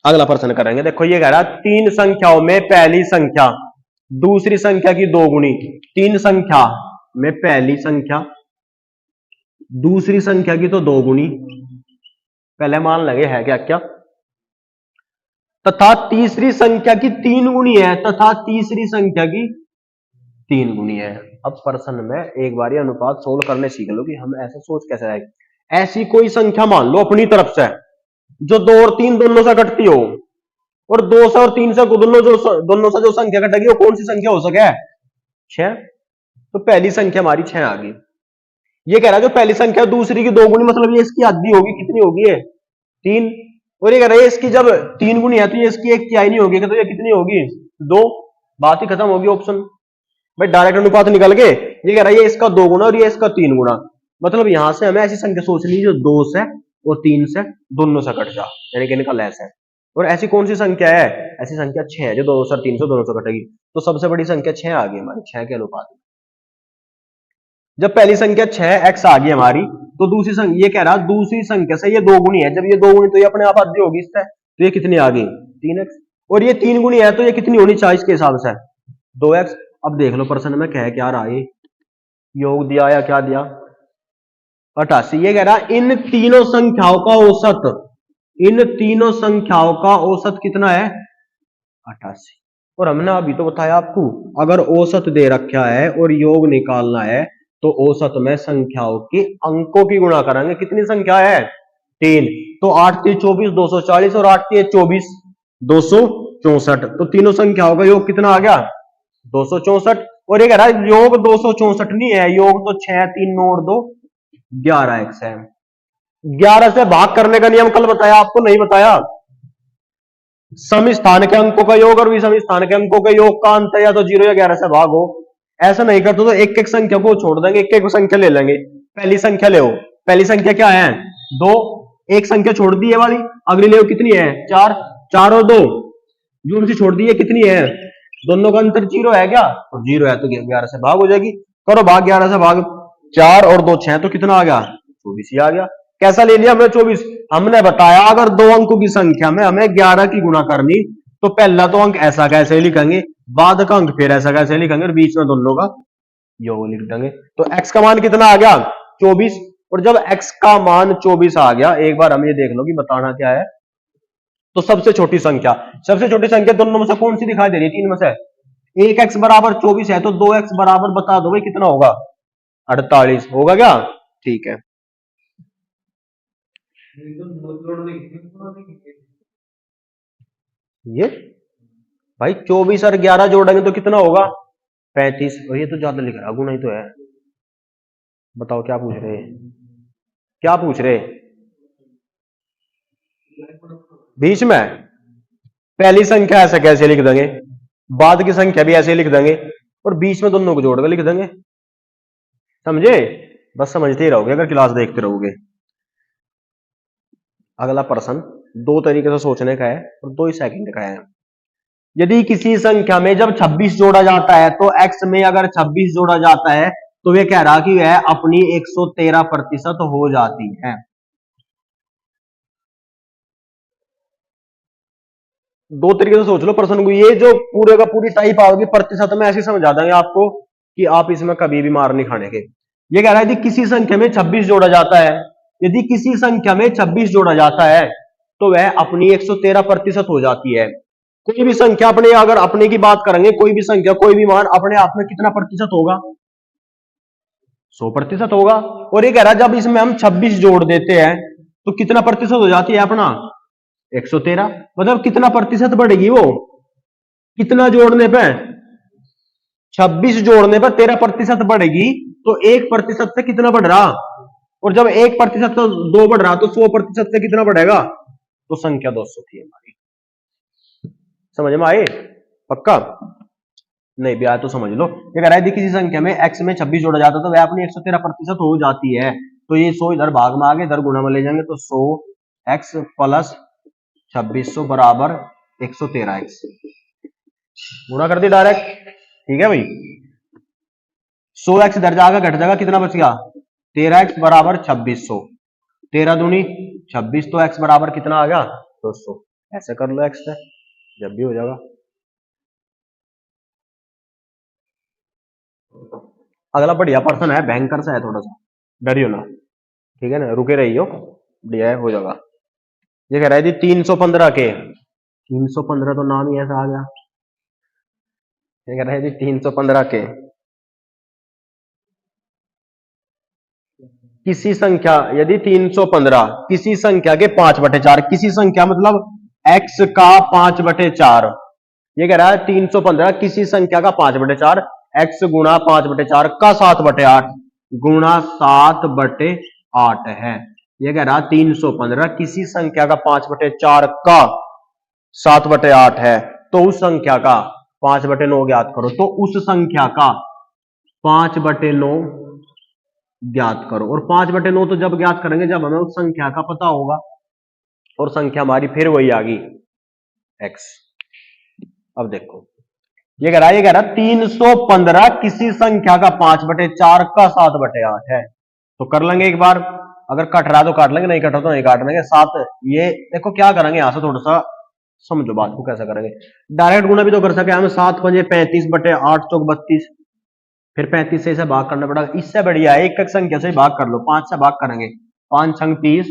अगला प्रश्न करेंगे। देखो ये कह रहा है तीन संख्याओं में पहली संख्या दूसरी संख्या की दो गुणी। तीन संख्या में पहली संख्या दूसरी संख्या की तो दो गुणी, पहले मान लगे है क्या क्या, तथा तीसरी संख्या की तीन गुणी है, तथा तीसरी संख्या की तीन गुणी है। अब प्रश्न में एक बार ये अनुपात सोल्व करने सीख लो कि हम ऐसे सोच कैसे आए। ऐसी कोई संख्या मान लो अपनी तरफ से जो दो और तीन दोनों से घटती हो, और दो से और तीन से दोनों से जो संख्या घटेगी वो कौन सी संख्या हो सके? छह। तो पहली संख्या हमारी छह आ गई। ये कह रहा है जो पहली संख्या दूसरी की दो गुणी, मतलब ये इसकी आधी होगी, कितनी होगी ये? तीन। और ये कह रहा है इसकी जब तीन गुणी है तो ये इसकी एक तिहाई नहीं होगी, तो ये कितनी होगी? दो। बात ही खत्म होगी, ऑप्शन भाई डायरेक्ट अनुपात निकल के। ये कह रहा है ये इसका दो गुना और ये इसका तीन गुना, मतलब यहां से हमें ऐसी संख्या सोचनी जो दो से और तीन से दोनों से कट जा, यानी कि इनका लेस है। और ऐसी कौन सी संख्या है? ऐसी संख्या छह है जो दो से तीन से दोनों से कटेगी। तो सबसे बड़ी संख्या छह आ गई हमारी, छह के अनुपात में। जब पहली संख्या 6x आ गई हमारी, तो दूसरी संख्या ये कह रहा है दूसरी संख्या से ये दो गुणी है, जब ये दो गुणी तो ये अपने आप आधी होगी इससे, तो ये कितनी आ गई? 3x। और ये तीन गुणी है तो ये कितनी होनी चाहिए इसके हिसाब से? 2x। अब देख लो प्रश्न में कह क्या रहा है, योग दिया या क्या दिया? 88। ये कह रहा है इन तीनों संख्याओं का औसत, इन तीनों संख्याओं का औसत कितना है? 88। और हमने अभी तो बताया आपको अगर औसत दे रखा है और योग निकालना है तो औसत में संख्याओं के अंकों की गुणा करेंगे। कितनी संख्या है? तीन। तो 8 3 24 240 और 8 3 24 264। तो तीनों संख्याओं का योग कितना आ गया? 264। और ये कह रहा है योग 264 नहीं है, योग तो 6 3 9 और 2 11x है। 11 से भाग करने का नियम कल बताया आपको, नहीं बताया? सम स्थान के अंकों का योग और विषम स्थान के अंकों के योग का अंत या तो 0 या 11 से भाग हो। ऐसा नहीं करते तो एक एक संख्या को छोड़ देंगे, एक एक संख्या ले लेंगे। पहली संख्या ले, पहली संख्या क्या है? 2। एक संख्या छोड़ दी है वाली, अगली ले कितनी है? 4। 4 और 2 जो उनसे छोड़ दी है कितनी है? दोनों का अंतर 0 है क्या? और 0 है तो 11 से भाग हो जाएगी। करो भाग, 11 से भाग, 4 और 2 6, तो कितना आ गया? 24 ही आ गया। कैसा ले लिया हमने? 24। हमने बताया अगर दो अंकों की संख्या में हमें 11 की गुणा करनी तो पहला तो अंक ऐसा कैसे लिखेंगे, बाद का अंक फिर ऐसा कैसे लिखेंगे, और बीच में दोनों का योग लिख देंगे। तो x का मान कितना आ गया? 24। और जब x का मान 24 आ गया, एक बार हम ये देख लो कि बताना क्या है। तो सबसे छोटी संख्या दोनों में से कौन सी दिखाई दे रही है? तीन में से एक x बराबर 24 है, तो 2x बराबर बता दो भाई कितना होगा? 48 होगा क्या? ठीक है। ये भाई 24 और 11 जोड़ेंगे तो कितना होगा? 35। और ये तो ज्यादा लिख रहा, गुना ही तो है। बताओ क्या पूछ रहे हैं, क्या पूछ रहे? बीच में पहली संख्या ऐसे कैसे लिख देंगे, बाद की संख्या भी ऐसे लिख देंगे, और बीच में दोनों को जोड़कर लिख देंगे। समझे? बस समझते ही रहोगे अगर क्लास देखते रहोगे। अगला प्रश्न दो तरीके से सोचने का है और 2 ही सेकंड का है। यदि किसी संख्या में जब 26 जोड़ा जाता है तो x में अगर 26 जोड़ा जाता है तो वे कह रहा कि वह अपनी 113% हो जाती है। दो तरीके से सोच लो प्रश्न को। ये जो पूरे का पूरी टाइप आओगी प्रतिशत में ऐसे समझा देंगे आपको कि आप इसमें कभी भी मार नहीं खाने के। ये कह रहा है यदि किसी संख्या में 26 जोड़ा जाता है, यदि किसी संख्या में 26 जोड़ा जाता है तो वह अपनी 113% हो जाती है। कोई भी संख्या अपने, अगर अपने की बात करेंगे, कोई भी संख्या कोई भी मान अपने आप में कितना प्रतिशत होगा? 100% होगा। और ये कह रहा है जब इसमें हम 26 जोड़ देते हैं तो कितना प्रतिशत हो जाती है अपना? 113। मतलब कितना प्रतिशत बढ़ेगी वो? कितना जोड़ने पे? 26 जोड़ने पर 13% बढ़ेगी। तो 1% से कितना बढ़ रहा? और जब 1% तो 2 बढ़ रहा तो 100% से कितना बढ़ेगा? तो संख्या 200 थी हमारी। समझ में आए? पक्का? नहीं भी आया तो समझ लो। ये कह रहा है किसी संख्या में x में 26 जोड़ा जाता है तो वह अपनी 113% हो जाती है। तो ये 100 इधर भाग में आ गए, इधर गुणा में ले जाएंगे तो 100x प्लस 2600 बराबर 113x। गुणा कर दी डायरेक्ट। ठीक है भाई। 100x इधर जाएगा, घट जाएगा, कितना बच गया? 13x बराबर 2600। 13 दूनी 26, तो x बराबर कितना आ गया? 200। ऐसे कर लो एक्स से, जब भी हो जाएगा। अगला बढ़िया पर्सन है, भयंकर सा है थोड़ा सा, डरियो ना, ठीक है ना, रुके रहियो, बढ़िया है, हो जाएगा। ये कह रहा है जी 315 के, 315 तो नाम ही ऐसा आ गया। ये कह रहा है जी 315 के किसी संख्या, यदि 315 किसी संख्या के 5/4, किसी संख्या मतलब x का 5/4, ये कह रहा है 315 किसी संख्या का 5/4, x गुणा 5/4 का 7/8 गुणा 7/8 है। ये कह रहा है 315 किसी संख्या का 5/4 का 7/8 है, तो उस संख्या का 5/9 ज्ञात करो। तो उस संख्या का 5/9 ज्ञात करो, और 5/9 तो जब ज्ञात करेंगे जब हमें उस संख्या का पता होगा, और संख्या हमारी फिर वही आ गई x। अब देखो ये कह रहा 315 किसी संख्या का 5/4 का 7/8 है। तो कर लेंगे एक बार, अगर कट रहा तो काट लेंगे, नहीं कट रहा तो नहीं काट लेंगे। 7, ये देखो क्या करेंगे, यहां से थोड़ा सा समझो बात को कैसा करेंगे। डायरेक्ट गुना भी तो कर सके हम, 7×5 = 35, 8×4 = 32, फिर 35 से इसे भाग करना पड़ेगा। इससे बढ़िया है एक एक संख्या से भाग कर लो, 5 से भाग करेंगे, 5×6 = 30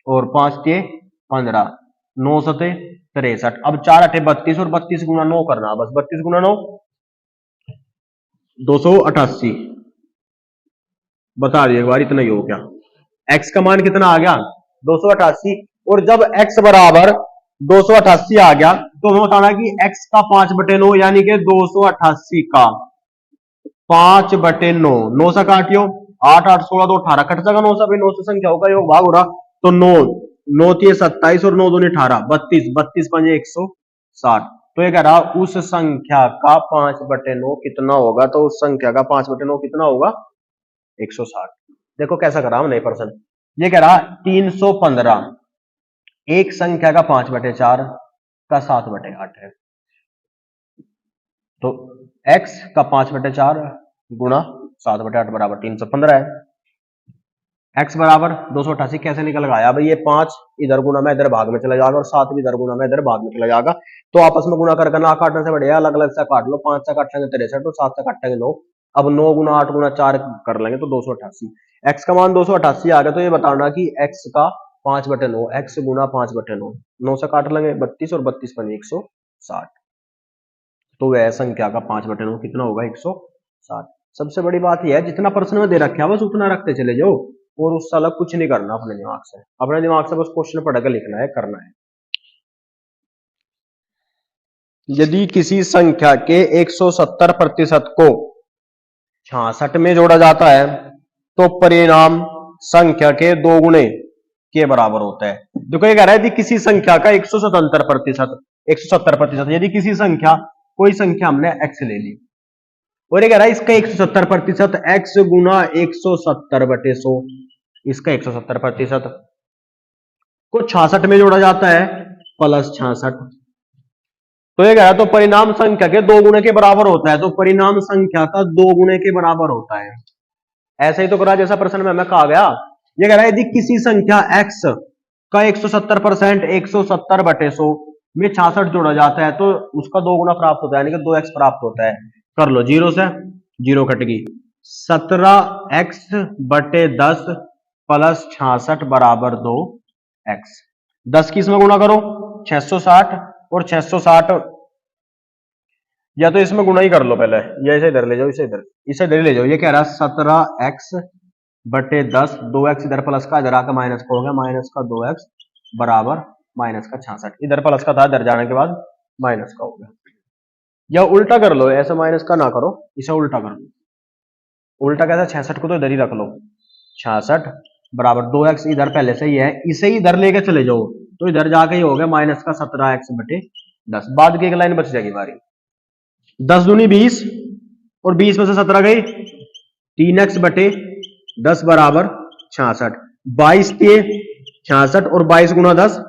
और 5×3 = 15, 9×7 = 63। अब 4×8 = 32 और 32 × 9 करना, बस 32 × 9 288। बता दिए एक बार, इतना ही हो गया। x का मान कितना आ गया 288, और जब x बराबर 288 आ गया तो हमें बताना कि x का 5/9 यानी कि 288 का 5/9, 9 से काटियो, 8 8 16 तो 18 कट जाएगा 9 से, भाई 9 से संख्या होगा योग भाग हो रहा, तो 9 9 3 27 और 9 2 18, 32 32 5 160। तो ये कह रहा उस संख्या का 5/9 कितना होगा, तो उस संख्या का 5/9 कितना होगा 160। देखो कैसा करा हमने प्रश्न, ये कह रहा 315 एक संख्या का 5/4 का 7/8 है, तो x का 5/4 गुणा 7/8 बराबर 315 है। x बराबर 288 कैसे निकल गया भाई, ये 5 इधर गुना में इधर भाग में चला जाएगा, और 7 भी इधर गुना में इधर भाग में चला जाएगा, तो आपस में गुना करके ना काटने से बढ़िया अलग अलग से काट लो। 5 से काटेंगे 63 और 7 से काटेंगे 9, अब 9 × 8 × 4 कर लेंगे तो 288। x का मान 288 आ गया, तो ये बताना कि x का 5/9, x गुना 5/9, 9 से काट लेंगे 32 और 32 5 160, तो वह संख्या का 5/9 कितना होगा 160। सबसे बड़ी बात यह है जितना प्रश्न में दे रखा है बस उतना रखते चले जाओ, और उससे अलग कुछ नहीं करना अपने दिमाग से, अपने दिमाग से बस क्वेश्चन पढ़ के लिखना है, करना है। यदि किसी संख्या के 170% को 66 में जोड़ा जाता है तो परिणाम संख्या के 2 गुणे के बराबर होता है। देखो ये कह रहा है यदि किसी संख्या का 170%, यदि किसी संख्या, कोई संख्या हमने x ले ली, और ये कह रहा है इसका 170% x गुना 170/100, इसका 170% को 66 में जोड़ा जाता है +66, तो ये कह रहा है तो परिणाम संख्या के 2 गुणे के बराबर होता है, तो परिणाम संख्या का 2 गुणे के बराबर होता है। ऐसे ही तो करा जैसा प्रश्न में हमें कहा गया। ये कह रहा है यदि किसी संख्या x का 170% 170/100 में 66 जोड़ा जाता है तो उसका 2 गुना प्राप्त होता है, यानी कि 2x प्राप्त होता है। कर लो, 0 से 0 कट गई, 17x/10 + 66 बराबर 2x। 10 की इसमें गुणा करो 660, और 660 या तो इसमें गुणा ही कर लो पहले, या इसे इधर ले जाओ, इसे इधर ले जाओ। ये कह रहा है 17x/10, 2x इधर प्लस का इधर आकर माइनस का हो गया, माइनस का 2x बराबर माइनस का 66, इधर प्लस का था इधर जाने के बाद माइनस का हो गया। या उल्टा कर लो, ऐसे माइनस का ना करो, इसे उल्टा कर लो। उल्टा कैसा, 66 को तो इधर ही रख लो, 66 बराबर 2x इधर पहले से ही है, इसे ही इधर लेके चले जाओ तो इधर जाके ही हो गया माइनस का 17x/10। बाद की एक लाइन बच जाएगी हमारी, 10 दूनी 20, और 20 में से 17 गई, 3x/10 बराबर 66, 22 के 66 और 22 गुना 10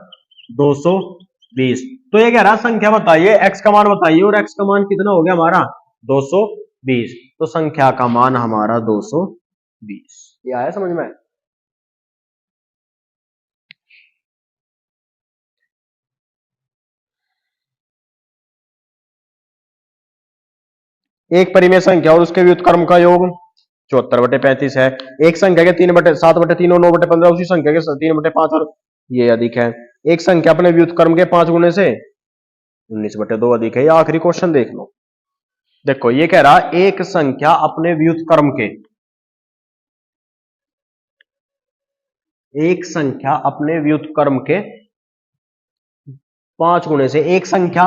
220। तो ये कह रहा संख्या बताइए, x का मान बताइए, और x का मान कितना हो गया हमारा 220, तो संख्या का मान हमारा 220। ये आया समझ में। एक परिमेय संख्या और उसके व्युत्क्रम का योग 74/35 है। एक संख्या के 3/7/3 और 9/15 उसी संख्या के 3/5 और ये अधिक है। एक संख्या अपने व्युत्क्रम के 5 गुने से 19/2 अधिक है। ये आखिरी क्वेश्चन देख लो। देखो ये कह रहा एक संख्या अपने व्युत्क्रम के, एक संख्या अपने व्युत्क्रम के 5 गुने से, एक संख्या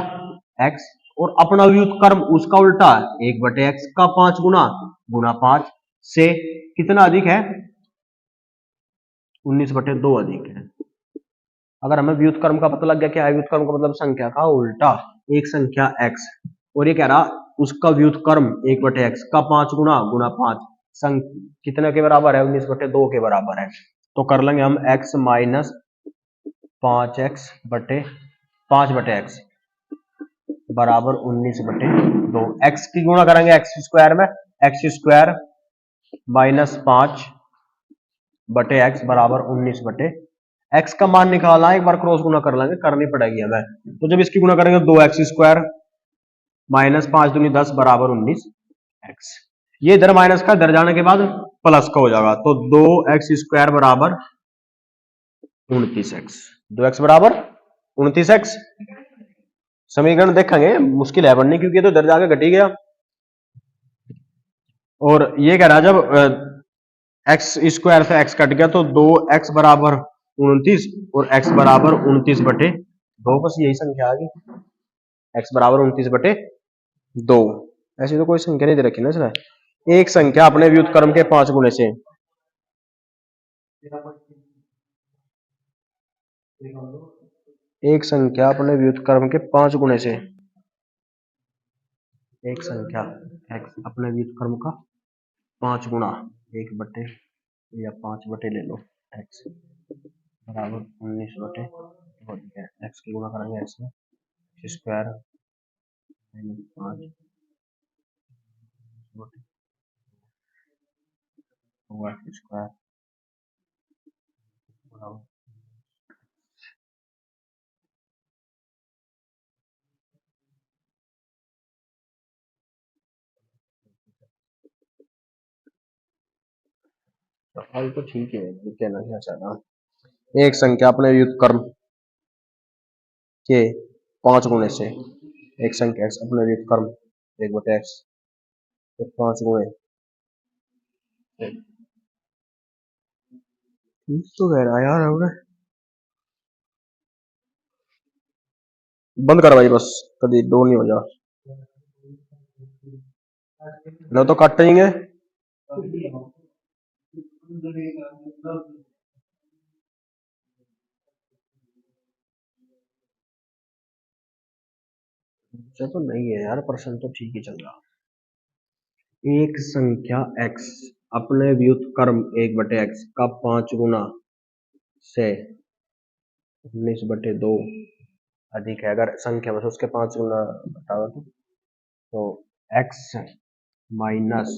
x और अपना व्युत्क्रम उसका उल्टा 1/x का 5 गुना गुना 5 से कितना अधिक है? 19/2 अधिक है। अगर हमें व्युत्क्रम का पता लग गया, क्या है व्युत्क्रम का मतलब? संख्या का उल्टा। एक संख्या x और ये कह रहा उसका व्युत्क्रम 1/x का 5 गुना गुना 5 कितने के बराबर है? 19/2 के बराबर है। तो कर लेंगे हम x माइनस 5x बटे 5/x बराबर 19/2। x की गुणा करेंगे x स्क्वायर में, x स्क्वायर माइनस 5/x बराबर 19/x का मान निकालना है। एक बार क्रॉस गुणा कर लेंगे, करनी पड़ेगी हमें। तो जब इसकी गुणा करेंगे 2x स्क्वायर माइनस 5 दूनी 10 बराबर 19x। ये इधर माइनस का इधर जाने के बाद प्लस का हो जाएगा। तो 2x स्क्वायर बराबर 29x। 2x बराबर 29x। समीकरण देखेंगे, मुश्किल है बननी क्योंकि ये तो इधर जाके घट ही गया। और ये कह रहा जब x स्क्वायर से x कट गया तो 2x बराबर 29 और x बराबर 29/2। बस यही संख्या आ गई, x बराबर 29/2। ऐसी तो कोई संख्या नहीं दे रखी ना इसने। एक संख्या अपने व्युत्क्रम के 5 गुने से, एक संख्या अपने व्युत्क्रम के 5 गुने से, एक संख्या x अपने व्युत्क्रम का 5 गुना 1 या 5 ले लो x बराबर 19/2 है। x की गुणा करेंगे x में, स्क्वायर माइनस 5 स्क्वायर बराबर। हल तो ठीक है, कहना क्या चाहना। एक संख्या अपने व्युत्क्रम के 5 गुने से, एक संख्या x अपने व्युत्क्रम 1/x तो 5 गुणे, तो कह रहा यार हमने बंद कर भाई, बस कभी दो नहीं हो जा ना तो कट जाएंगे। तो नहीं है यार, प्रश्न तो ठीक ही चल रहा। एक संख्या x अपने व्युत्क्रम 1/x का 5 गुना से 19/2 अधिक है। अगर संख्या में से उसके 5 गुना बताओ तो x माइनस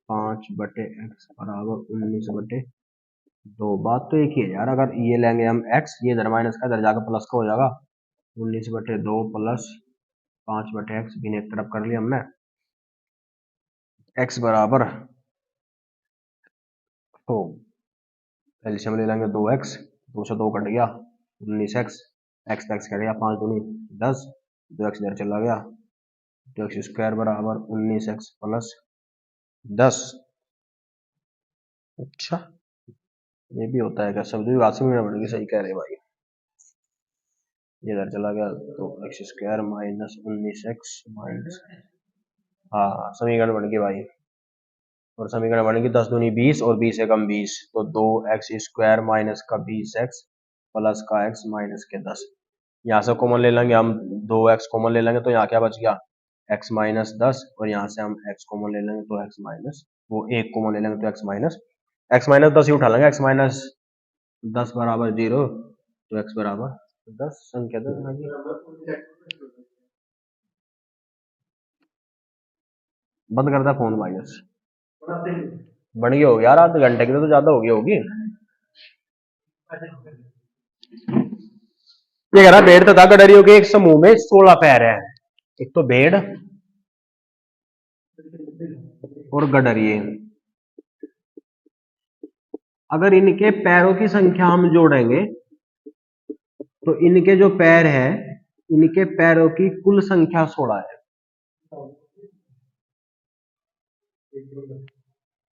5/x बराबर 19/2। बात तो एक ही है यार। अगर ये लेंगे हम x, ये इधर माइनस का इधर जाकर प्लस का हो जाएगा। 19/2 प्लस 5/x भी एक तरफ कर लिया हमने। x बराबर तो एलसीएम ले लेंगे 2x, 2 से 2 कट गया 19x, x कट गया 5 दूनी 10, 2x इधर चला गया, तो x स्क्वायर बराबर 19x प्लस 10। अच्छा ये भी होता है क्या? शब्द भी वास्तव में बढ़ेगी, सही कह रहे भाई। ये इधर चला गया तो x square minus 19x minus, हाँ समीकरण बन गई भाई। और समीकरण बनेगी 10 दूनी 20 और 20 एकम 20, तो 2x स्क्वायर माइनस का 20x प्लस का x माइनस के 10। यहाँ से कॉमन ले लेंगे हम, 2x कॉमन ले लेंगे तो यहाँ क्या बच गया x माइनस 10, और यहाँ से हम x कॉमन ले लेंगे तो x माइनस वो 1 कॉमन ले लेंगे तो x माइनस 10 ही उठा लेंगे। x माइनस 10 बराबर 0, तो x बराबर 10 संख्या 10 बंद करता फोन भाई। बस बन गई होगी यार, आधे घंटे की तो ज्यादा हो गई होगी। ये कह रहा भेड़ तथा गडरियों के एक समूह में 16 पैर है। एक तो भेड़ और गडरिये, अगर इनके पैरों की संख्या हम जोड़ेंगे तो इनके जो पैर है, इनके पैरों की कुल संख्या 16 है।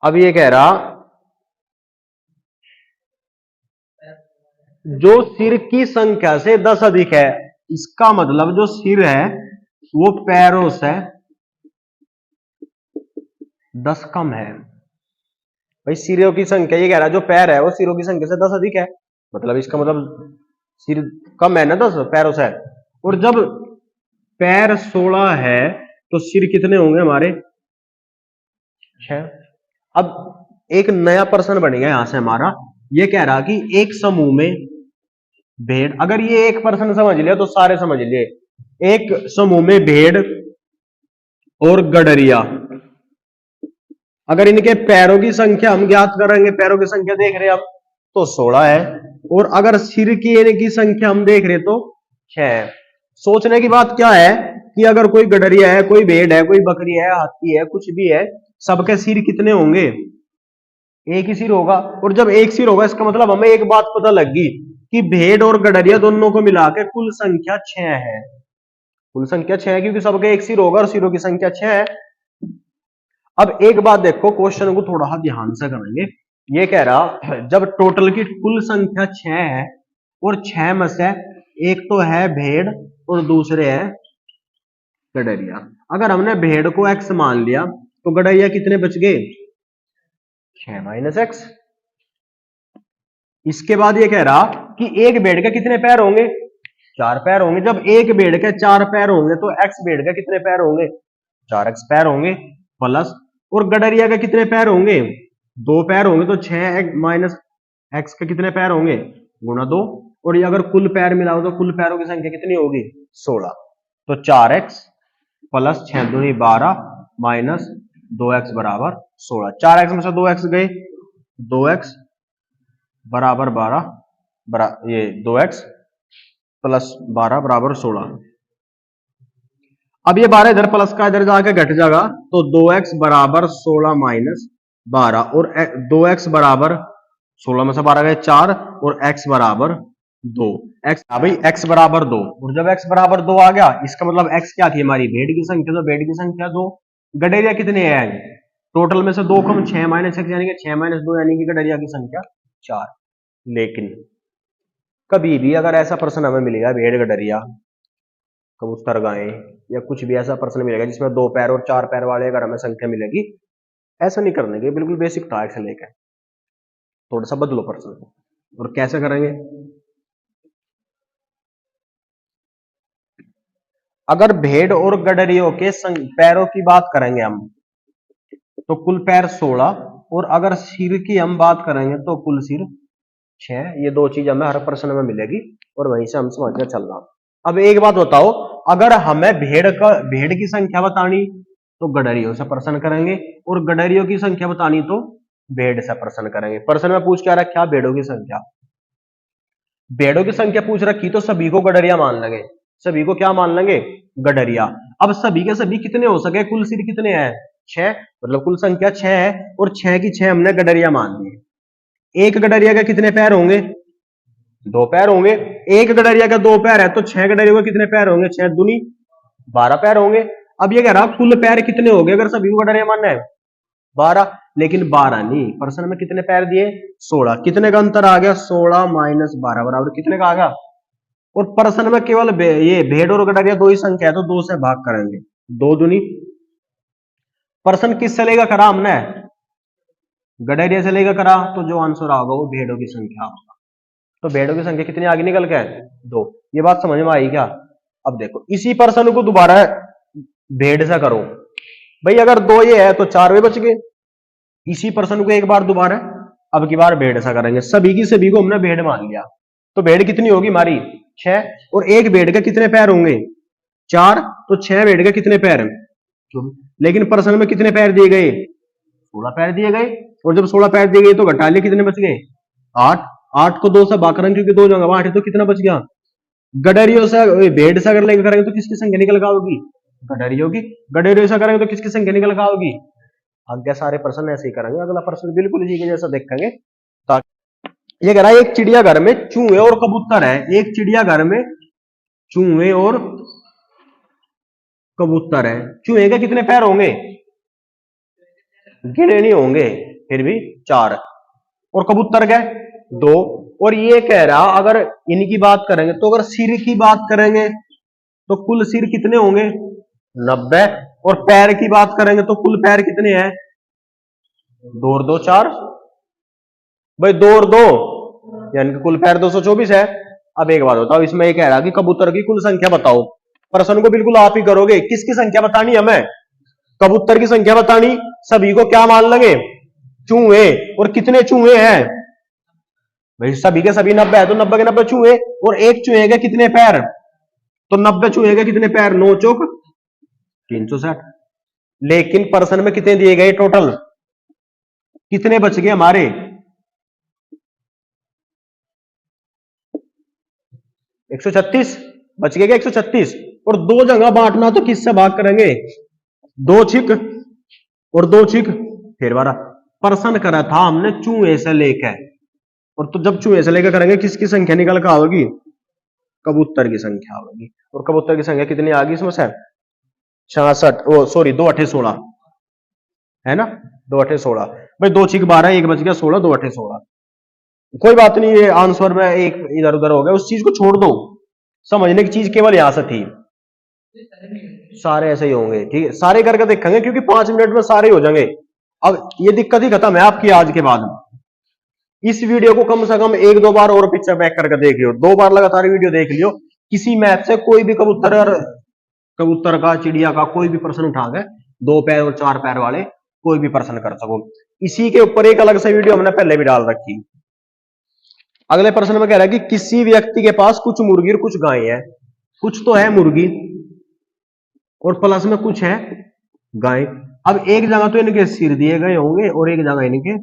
अब ये कह रहा जो सिर की संख्या से 10 अधिक है, इसका मतलब जो सिर है वो पैरों से 10 कम है। भाई सिरों की संख्या, ये कह रहा है जो पैर है वो सिरों की संख्या से 10 अधिक है, मतलब इसका मतलब सिर कम है ना 10 पैरों से। और जब पैर 16 है तो सिर कितने होंगे हमारे? 6। अब एक नया प्रश्न बनेगा यहां से हमारा, ये कह रहा कि एक समूह में भेड़, अगर ये एक प्रश्न समझ लिया तो सारे समझ लिए। एक समूह में भेड़ और गडरिया, अगर इनके पैरों की संख्या हम ज्ञात करेंगे, पैरों की संख्या देख रहे हैं हम तो 16 है, और अगर सिर की संख्या हम देख रहे तो 6 है। सोचने की बात क्या है कि अगर कोई गडरिया है, कोई भेड़ है, कोई बकरी है, हाथी है, कुछ भी है, सबके सिर कितने होंगे? एक ही सिर होगा। और जब एक सिर होगा इसका मतलब हमें एक बात पता लगी कि भेड़ और गडरिया दोनों को मिलाकर कुल संख्या 6 है। कुल संख्या 6 है क्योंकि सबके एक सिर होगा और सिरों की संख्या 6 है। अब एक बात देखो, क्वेश्चन को थोड़ा ध्यान से करेंगे। ये कह रहा जब टोटल की कुल संख्या 6 है और 6 में से एक तो है भेड़ और दूसरे है गडरिया, अगर हमने भेड़ को x मान लिया तो गडरिया कितने बच गए? 6 माइनस एक्स। इसके बाद ये कह रहा कि एक भेड़ के कितने पैर होंगे? 4 पैर होंगे। जब एक भेड़ के 4 पैर होंगे तो x भेड़ के कितने पैर होंगे? 4x पैर होंगे, प्लस और गडरिया के कितने पैर होंगे? 2 पैर होंगे, तो 6 माइनस एक्स के कितने पैर होंगे? गुणा 2। और ये अगर कुल पैर मिलाओ तो कुल पैरों की संख्या कितनी होगी? 16। तो 4x प्लस 6 दूनी 12 माइनस 2x बराबर 16। 4x में से 2x गए, 2x बराबर 12, ये 2x प्लस 12 बराबर 16। अब ये 12 इधर प्लस का इधर जाके घट जाएगा, तो 2x बराबर 16 माइनस 12, और 2x बराबर 16 में से 12 गए 4, और x बराबर 2। x भाई x बराबर 2, और जब x बराबर 2 आ गया इसका मतलब x क्या थी हमारी? भेड़ की संख्या, तो भेड़ की संख्या 2। गडरिया कितने हैं? टोटल में से 2 कम 6 माइनस एक्स यानी कि 6 माइनस 2 यानी कि गडरिया की संख्या 4। लेकिन कभी भी अगर ऐसा प्रश्न हमें मिलेगा, भेड़ गडरिया कबूतर गाय या कुछ भी ऐसा प्रश्न मिलेगा जिसमें 2 पैर और 4 पैर वाले अगर हमें संख्या मिलेगी, ऐसा नहीं करने के, बिल्कुल बेसिक था एक्स लेकर, थोड़ा सा बदलो प्रश्न। और कैसे करेंगे? अगर भेड़ और गडरियों के पैरों की बात करेंगे हम तो कुल पैर 16, और अगर सिर की हम बात करेंगे तो कुल सिर 6। ये 2 चीज हमें हर प्रश्न में मिलेगी और वहीं से हम समझ कर चल रहा। अब एक बात बताओ, अगर हमें भेड़ की संख्या बतानी तो गडरियों से प्रश्न करेंगे, और गडरियों की संख्या बतानी तो भेड़ से प्रश्न करेंगे। प्रश्न में पूछ क्या रखा? भेड़ों की संख्या। भेड़ों की संख्या पूछ रखी तो सभी को गडरिया मान लेंगे, सभी को क्या मान लेंगे? गडरिया। अब सभी के सभी कितने हो सके? कुल सिर कितने हैं? 6, मतलब कुल संख्या 6 है, और 6 की 6 हमने गडरिया मान ली। एक गडरिया के कितने पैर होंगे? 2 पैर होंगे। एक गडरिया का 2 पैर है तो 6 गडरिया के कितने पैर होंगे? 6 दूनी 12 पैर होंगे। अब ये कह रहा कुल पैर कितने हो गए अगर सभी को गडरिया मानना है? 12। लेकिन 12 नहीं, प्रश्न में कितने पैर दिए? 16। कितने का अंतर आ गया? 16 माइनस 12 बराबर कितने का आ गया? और प्रश्न में केवल ये भेड़ और गडरिया 2 ही संख्या है तो 2 से भाग करेंगे, 2 दूनी। प्रश्न किससे लेगा करा हमने? गडरिया से लेगा करा, तो जो आंसर आएगा वो भेड़ों की संख्या होगा। तो भेड़ों की संख्या कितनी आगे निकल के? 2। ये बात समझ में आई क्या? अब देखो इसी प्रश्न को दोबारा भेड़ से करो। भाई अगर 2 ये है तो 4 वे बच गए। इसी प्रश्न को एक बार दोबारा, अब की बार भेड़ से करेंगे। सभी की सभी को हमने भेड़ मान लिया, तो भेड़ कितनी होगी हमारी? 6। और एक भेड़ के कितने पैर होंगे? 4। तो 6 भेड़ के कितने पैर? लेकिन प्रश्न में कितने पैर दिए गए? 16 पैर दिए गए। और जब 16 पैर दिए गए तो घटा लिए, कितने बच गए? 8। 8 को 2 से भाग करेंगे क्योंकि 2 जगह 8 है, तो कितना बच गया? गडरियों से भेड़ से अगर लेकर करेंगे तो किसकी संख्या निकल का होगी? गडरियों की। गडरियों से करेंगे तो किसकी संख्या निकल का होगी? आगे सारे प्रश्न ऐसे ही करेंगे, अगला प्रश्न बिल्कुल इसी के जैसा देखेंगे। ये कह रहा है एक चिड़ियाघर में चूहे और कबूतर है। एक चिड़ियाघर में चूहे और कबूतर है। चूहे के कितने पैर होंगे? गिने नहीं होंगे, फिर भी 4। और कबूतर के 2। और ये कह रहा अगर इनकी बात करेंगे तो अगर सिर की बात करेंगे तो कुल सिर कितने होंगे? 90। और पैर की बात करेंगे तो कुल पैर कितने हैं? 2 और 2 4। भाई 2 और 2 यानी कि कुल पैर 224 है। अब एक बात बताओ, इसमें ये कह रहा कि कबूतर की कुल संख्या बताओ। प्रश्न को बिल्कुल आप ही करोगे। किसकी संख्या बतानी हमें? कबूतर की संख्या बतानी। सभी को क्या मान लेंगे? चूहे। और कितने चूहे हैं? भाई सभी के सभी 90 है तो 90 के 90 चूहे। और एक चूहे के कितने पैर? तो 90 चूहे के कितने पैर? 9 चौक 360। लेकिन प्रश्न में कितने दिए गए टोटल? कितने बच गए हमारे? 136 बच गए क्या? 136। और 2 जगह बांटना तो किससे भाग करेंगे? 2 छिक और 2 छिक फिर 12। प्रश्न करा था हमने चूहे से लेकर, और तो जब चूहे से लेकर करेंगे किसकी संख्या निकल कर आओगी? कबूतर की संख्या होगी। और कबूतर की संख्या कितनी आ गई इसमें से? 66। ओ सॉरी 2 8 16 है ना? 2 8 16। भाई 2 छिक 12, 1 बच गया 16, 2 8 16। कोई बात नहीं, ये आंसर में एक इधर उधर हो गया, उस चीज को छोड़ दो। समझने की चीज केवल यहां से थी। सारे ऐसे ही होंगे, ठीक है? सारे करके देखेंगे क्योंकि 5 मिनट में सारे हो जाएंगे। अब ये दिक्कत ही खत्म है आपकी आज के बाद। इस वीडियो को कम से कम 1-2 बार और पिक्चर बैक करके देख लियो। 2 बार लगातार वीडियो देख लियो। किसी मैथ से कोई भी कबूतर का, चिड़िया का कोई भी प्रश्न उठा के 2 पैर और 4 पैर वाले कोई भी प्रश्न कर सको। इसी के ऊपर एक अलग से वीडियो हमने पहले भी डाल रखी। अगले प्रश्न में कह रहा है कि किसी व्यक्ति के पास कुछ मुर्गी और कुछ गाय है। कुछ तो है मुर्गी और प्लस में कुछ है गाय। अब एक जगह तो इनके सिर दिए गए होंगे और एक जगह इनके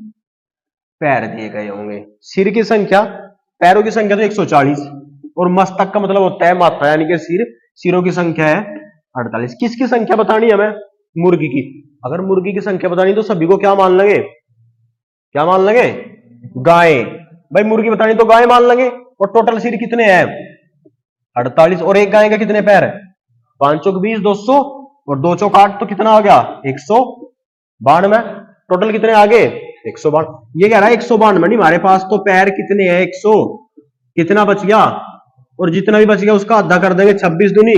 पैर दिए गए होंगे। सिर की संख्या, पैरों की संख्या तो 140 और मस्तक का मतलब होता है माथा यानी कि सिर। सिरों की संख्या है 48। किसकी संख्या बतानी है हमें? मुर्गी की। अगर मुर्गी की संख्या बतानी तो सभी को क्या मान लेंगे? क्या मान लेंगे? गाय। भाई मुर्गी बतानी तो गाय मान लेंगे। और टोटल सिर कितने हैं? 48। और एक गाय का कितने पैर? 5 चौक 20, 200 और 2 चौक 8 तो कितना आ गया? 192। टोटल कितने आ गए? 192। ये कह रहा है 192 नहीं, हमारे पास तो पैर कितने हैं? 100। कितना बच गया? और जितना भी बच गया उसका आधा कर देंगे। 26 दूनी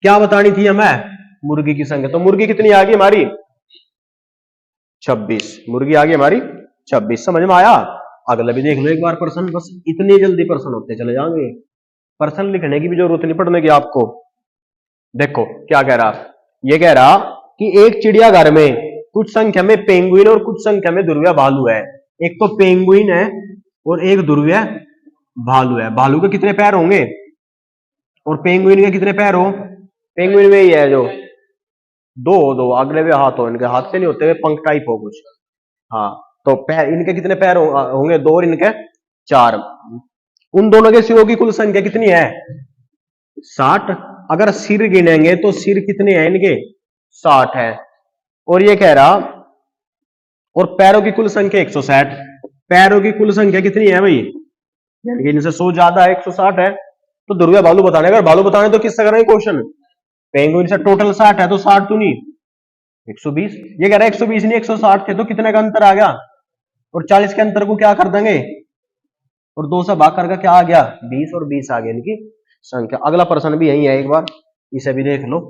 क्या बतानी थी हमें? मुर्गी की संख्या। तो मुर्गी कितनी आ गई हमारी? 26। मुर्गी आ गई हमारी 26। समझ में आया? अगला भी देख लो एक बार प्रश्न। बस इतनी जल्दी प्रश्न होते चले जाएंगे, प्रश्न लिखने की भी जरूरत नहीं पड़ने की आपको। देखो क्या कह रहा, ये कह रहा कि एक चिड़ियाघर में कुछ संख्या में पेंगुइन और कुछ संख्या में ध्रुवीय भालू है। एक तो पेंगुइन है और एक ध्रुवीय भालू है। भालू के कितने पैर होंगे और पेंगुइन के कितने पैर हो? पेंगुइन में ही है जो 2 अगले भी हाथ हो, इनके हाथ से नहीं होते, पंख टाइप हो कुछ। हाँ तो पैर इनके कितने पैर होंगे? 2 और इनके 4। उन दोनों के सिरों की कुल संख्या कितनी है? 60। अगर सिर गिनेंगे तो सिर कितने हैं इनके? 60 है। और ये कह रहा और पैरों की कुल संख्या 160। पैरों की कुल संख्या कितनी है भाई? यानी कि इनसे 100 ज्यादा है, 160 है। तो ध्रुवीय भालू बताने, अगर भालू बताने तो किससे करेंगे क्वेश्चन? पेंगुइन से। टोटल 60 है तो 60 तो नहीं 120। ये कह रहा है 120 नहीं 160 थे तो कितने का अंतर आ गया? और 40 के अंतर को क्या कर देंगे? और 2 से भाग करके क्या आ गया? 20 और 20 आ गया इनकी संख्या। अगला प्रश्न भी यही है, एक बार इसे भी देख लो।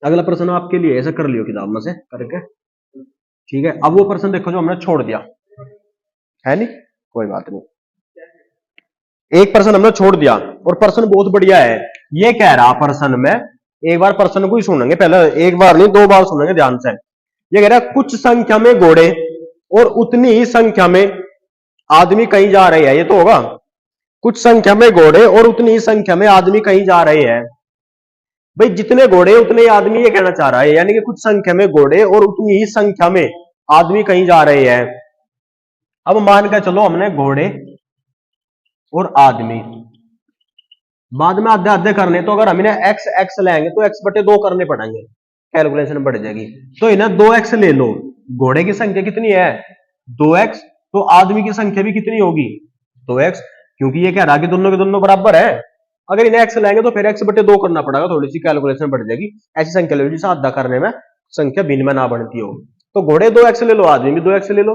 अगला प्रश्न आपके लिए ऐसा कर लियो किताब में से करके, ठीक है? अब वो प्रश्न देखो जो हमने छोड़ दिया है, नहीं कोई बात नहीं। एक प्रश्न हमने छोड़ दिया और प्रश्न बहुत बढ़िया है। ये कह रहा प्रश्न में, एक बार प्रश्न को ही सुनेंगे, पहले एक बार नहीं 2 बार सुनेंगे ध्यान से। ये कह रहा है कुछ संख्या में घोड़े और उतनी ही संख्या में आदमी कहीं जा रहे हैं। ये तो होगा कुछ संख्या में घोड़े और उतनी ही संख्या में आदमी कहीं जा रहे हैं। भाई जितने घोड़े उतने ही आदमी, ये कहना चाह रहा है। यानी कि कुछ संख्या में घोड़े और उतनी ही संख्या में आदमी कहीं जा रहे हैं। अब मान कर चलो हमने घोड़े और आदमी बाद में आधे आधे करने, तो अगर हमने x x लेंगे तो x/2 करने पड़ेंगे। कैलकुलेशन बढ़ जाएगी। तो इन्हें 2x ले लो, घोड़े की संख्या कितनी है 2x, तो आदमी की संख्या भी कितनी होगी 2x, क्योंकि ये कह रहा कि दोनों के दोनों बराबर है। अगर इन्हें x लाएंगे तो फिर x बटे 2 करना पड़ेगा, थोड़ी सी कैलकुलेशन बढ़ जाएगी। ऐसी संख्या ले लो जिसे आधा करने में संख्या भिन्न में ना बनती हो। तो घोड़े 2x ले लो, आदमी भी 2x ले लो,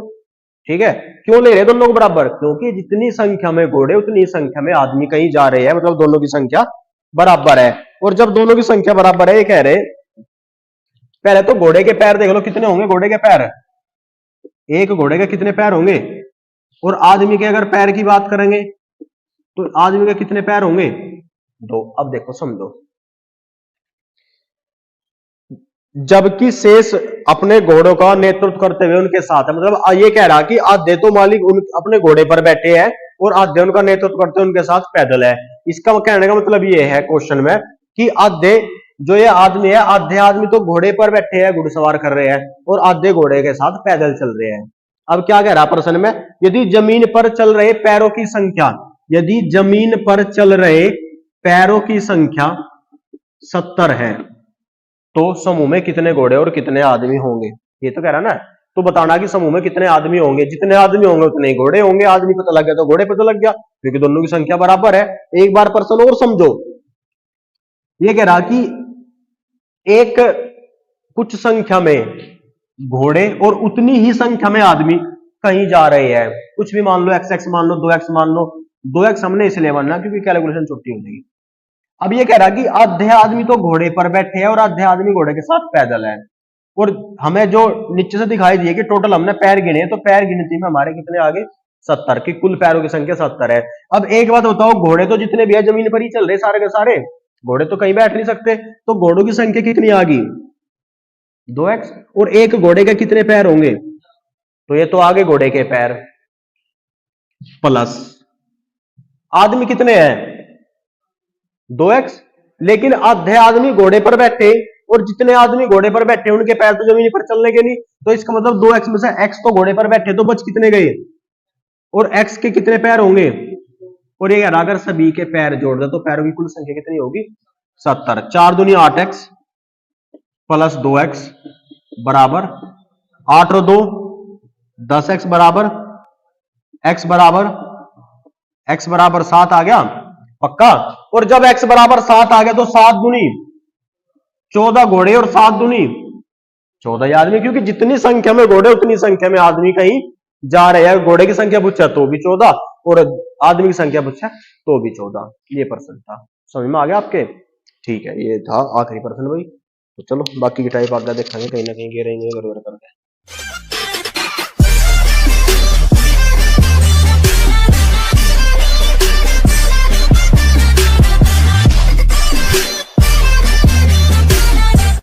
ठीक है। क्यों ले रहे दोनों को बराबर, क्योंकि जितनी संख्या में घोड़े उतनी संख्या में आदमी कहीं जा रहे हैं, मतलब दोनों की संख्या बराबर है। और जब दोनों की संख्या बराबर है, ये कह रहे पहले तो घोड़े के पैर देख लो कितने होंगे, घोड़े के पैर, एक घोड़े के कितने पैर होंगे, और आदमी के अगर पैर की बात करेंगे तो आदमी के कितने पैर होंगे 2। अब देखो समझो, जबकि शेष अपने घोड़ों का नेतृत्व करते हुए उनके साथ है, मतलब ये कह रहा कि आधे तो मालिक अपने घोड़े पर बैठे हैं और आधे उनका नेतृत्व करते हुए उनके साथ पैदल है। इसका कहने का मतलब ये है क्वेश्चन में कि आधे जो ये आदमी है, आधे आदमी तो घोड़े पर बैठे हैं घुड़सवार कर रहे हैं और आधे घोड़े के साथ पैदल चल रहे हैं। अब क्या कह रहा प्रश्न में, यदि जमीन पर चल रहे पैरों की संख्या, यदि जमीन पर चल रहे पैरों की संख्या 70 है तो समूह में कितने घोड़े और कितने आदमी होंगे, ये तो कह रहा ना। तो बताना कि समूह में कितने आदमी होंगे, जितने आदमी होंगे उतने ही घोड़े होंगे। आदमी पता लग गया तो घोड़े पता लग गया, क्योंकि दोनों की संख्या बराबर है। एक बार प्रश्न और समझो, ये कह रहा कि एक कुछ संख्या में घोड़े और उतनी ही संख्या में आदमी कहीं जा रहे हैं, कुछ भी मान लो, x मान लो, 2x मान लो। 2x हमने इसलिए मानना क्योंकि कैलकुलेशन छोटी हो जाएगी। अब ये कह रहा कि आधे आदमी तो घोड़े पर बैठे हैं और आधे आदमी घोड़े के साथ पैदल है, और हमें जो नीचे से दिखाई दिए कि टोटल हमने पैर गिने, तो पैर गिनती में हमारे कितने आगे 70 की कुल पैरों की संख्या 70 है। अब एक बात बताओ, घोड़े तो जितने भी है जमीन पर ही चल रहे सारे के सारे, घोड़े तो कहीं बैठ नहीं सकते, तो घोड़ों की संख्या कितनी आ गई 2x, और एक घोड़े के कितने पैर होंगे, तो ये तो आगे घोड़े के पैर प्लस आदमी कितने हैं 2x, लेकिन आधे आदमी घोड़े पर बैठे और जितने आदमी घोड़े पर बैठे उनके पैर तो जमीन पर चलने के नहीं, तो इसका मतलब 2x में से x तो घोड़े पर बैठे तो बच कितने गए, और x के कितने पैर होंगे। और ये अगर सभी के पैर जोड़ दे तो पैरों की कुल संख्या कितनी होगी 70। 4 दूनी 8x प्लस 2x बराबर 8 और 2 10x बराबर x बराबर 7 आ गया पक्का। और जब x बराबर 7 आ गया तो 7 दूनी 14 घोड़े और 7 दूनी 14 आदमी, क्योंकि जितनी संख्या में घोड़े उतनी संख्या में आदमी कहीं जा रहे हैं। घोड़े की संख्या पूछा तो भी 14 और आदमी की संख्या पूछा तो भी 14। ये प्रश्न था, समझ में आ गया आपके, ठीक है। ये था आखिरी प्रश्न भाई, तो चलो बाकी की टाइप आगे देखेंगे, कहीं ना कहीं गे रहेंगे गड़बड़ करके।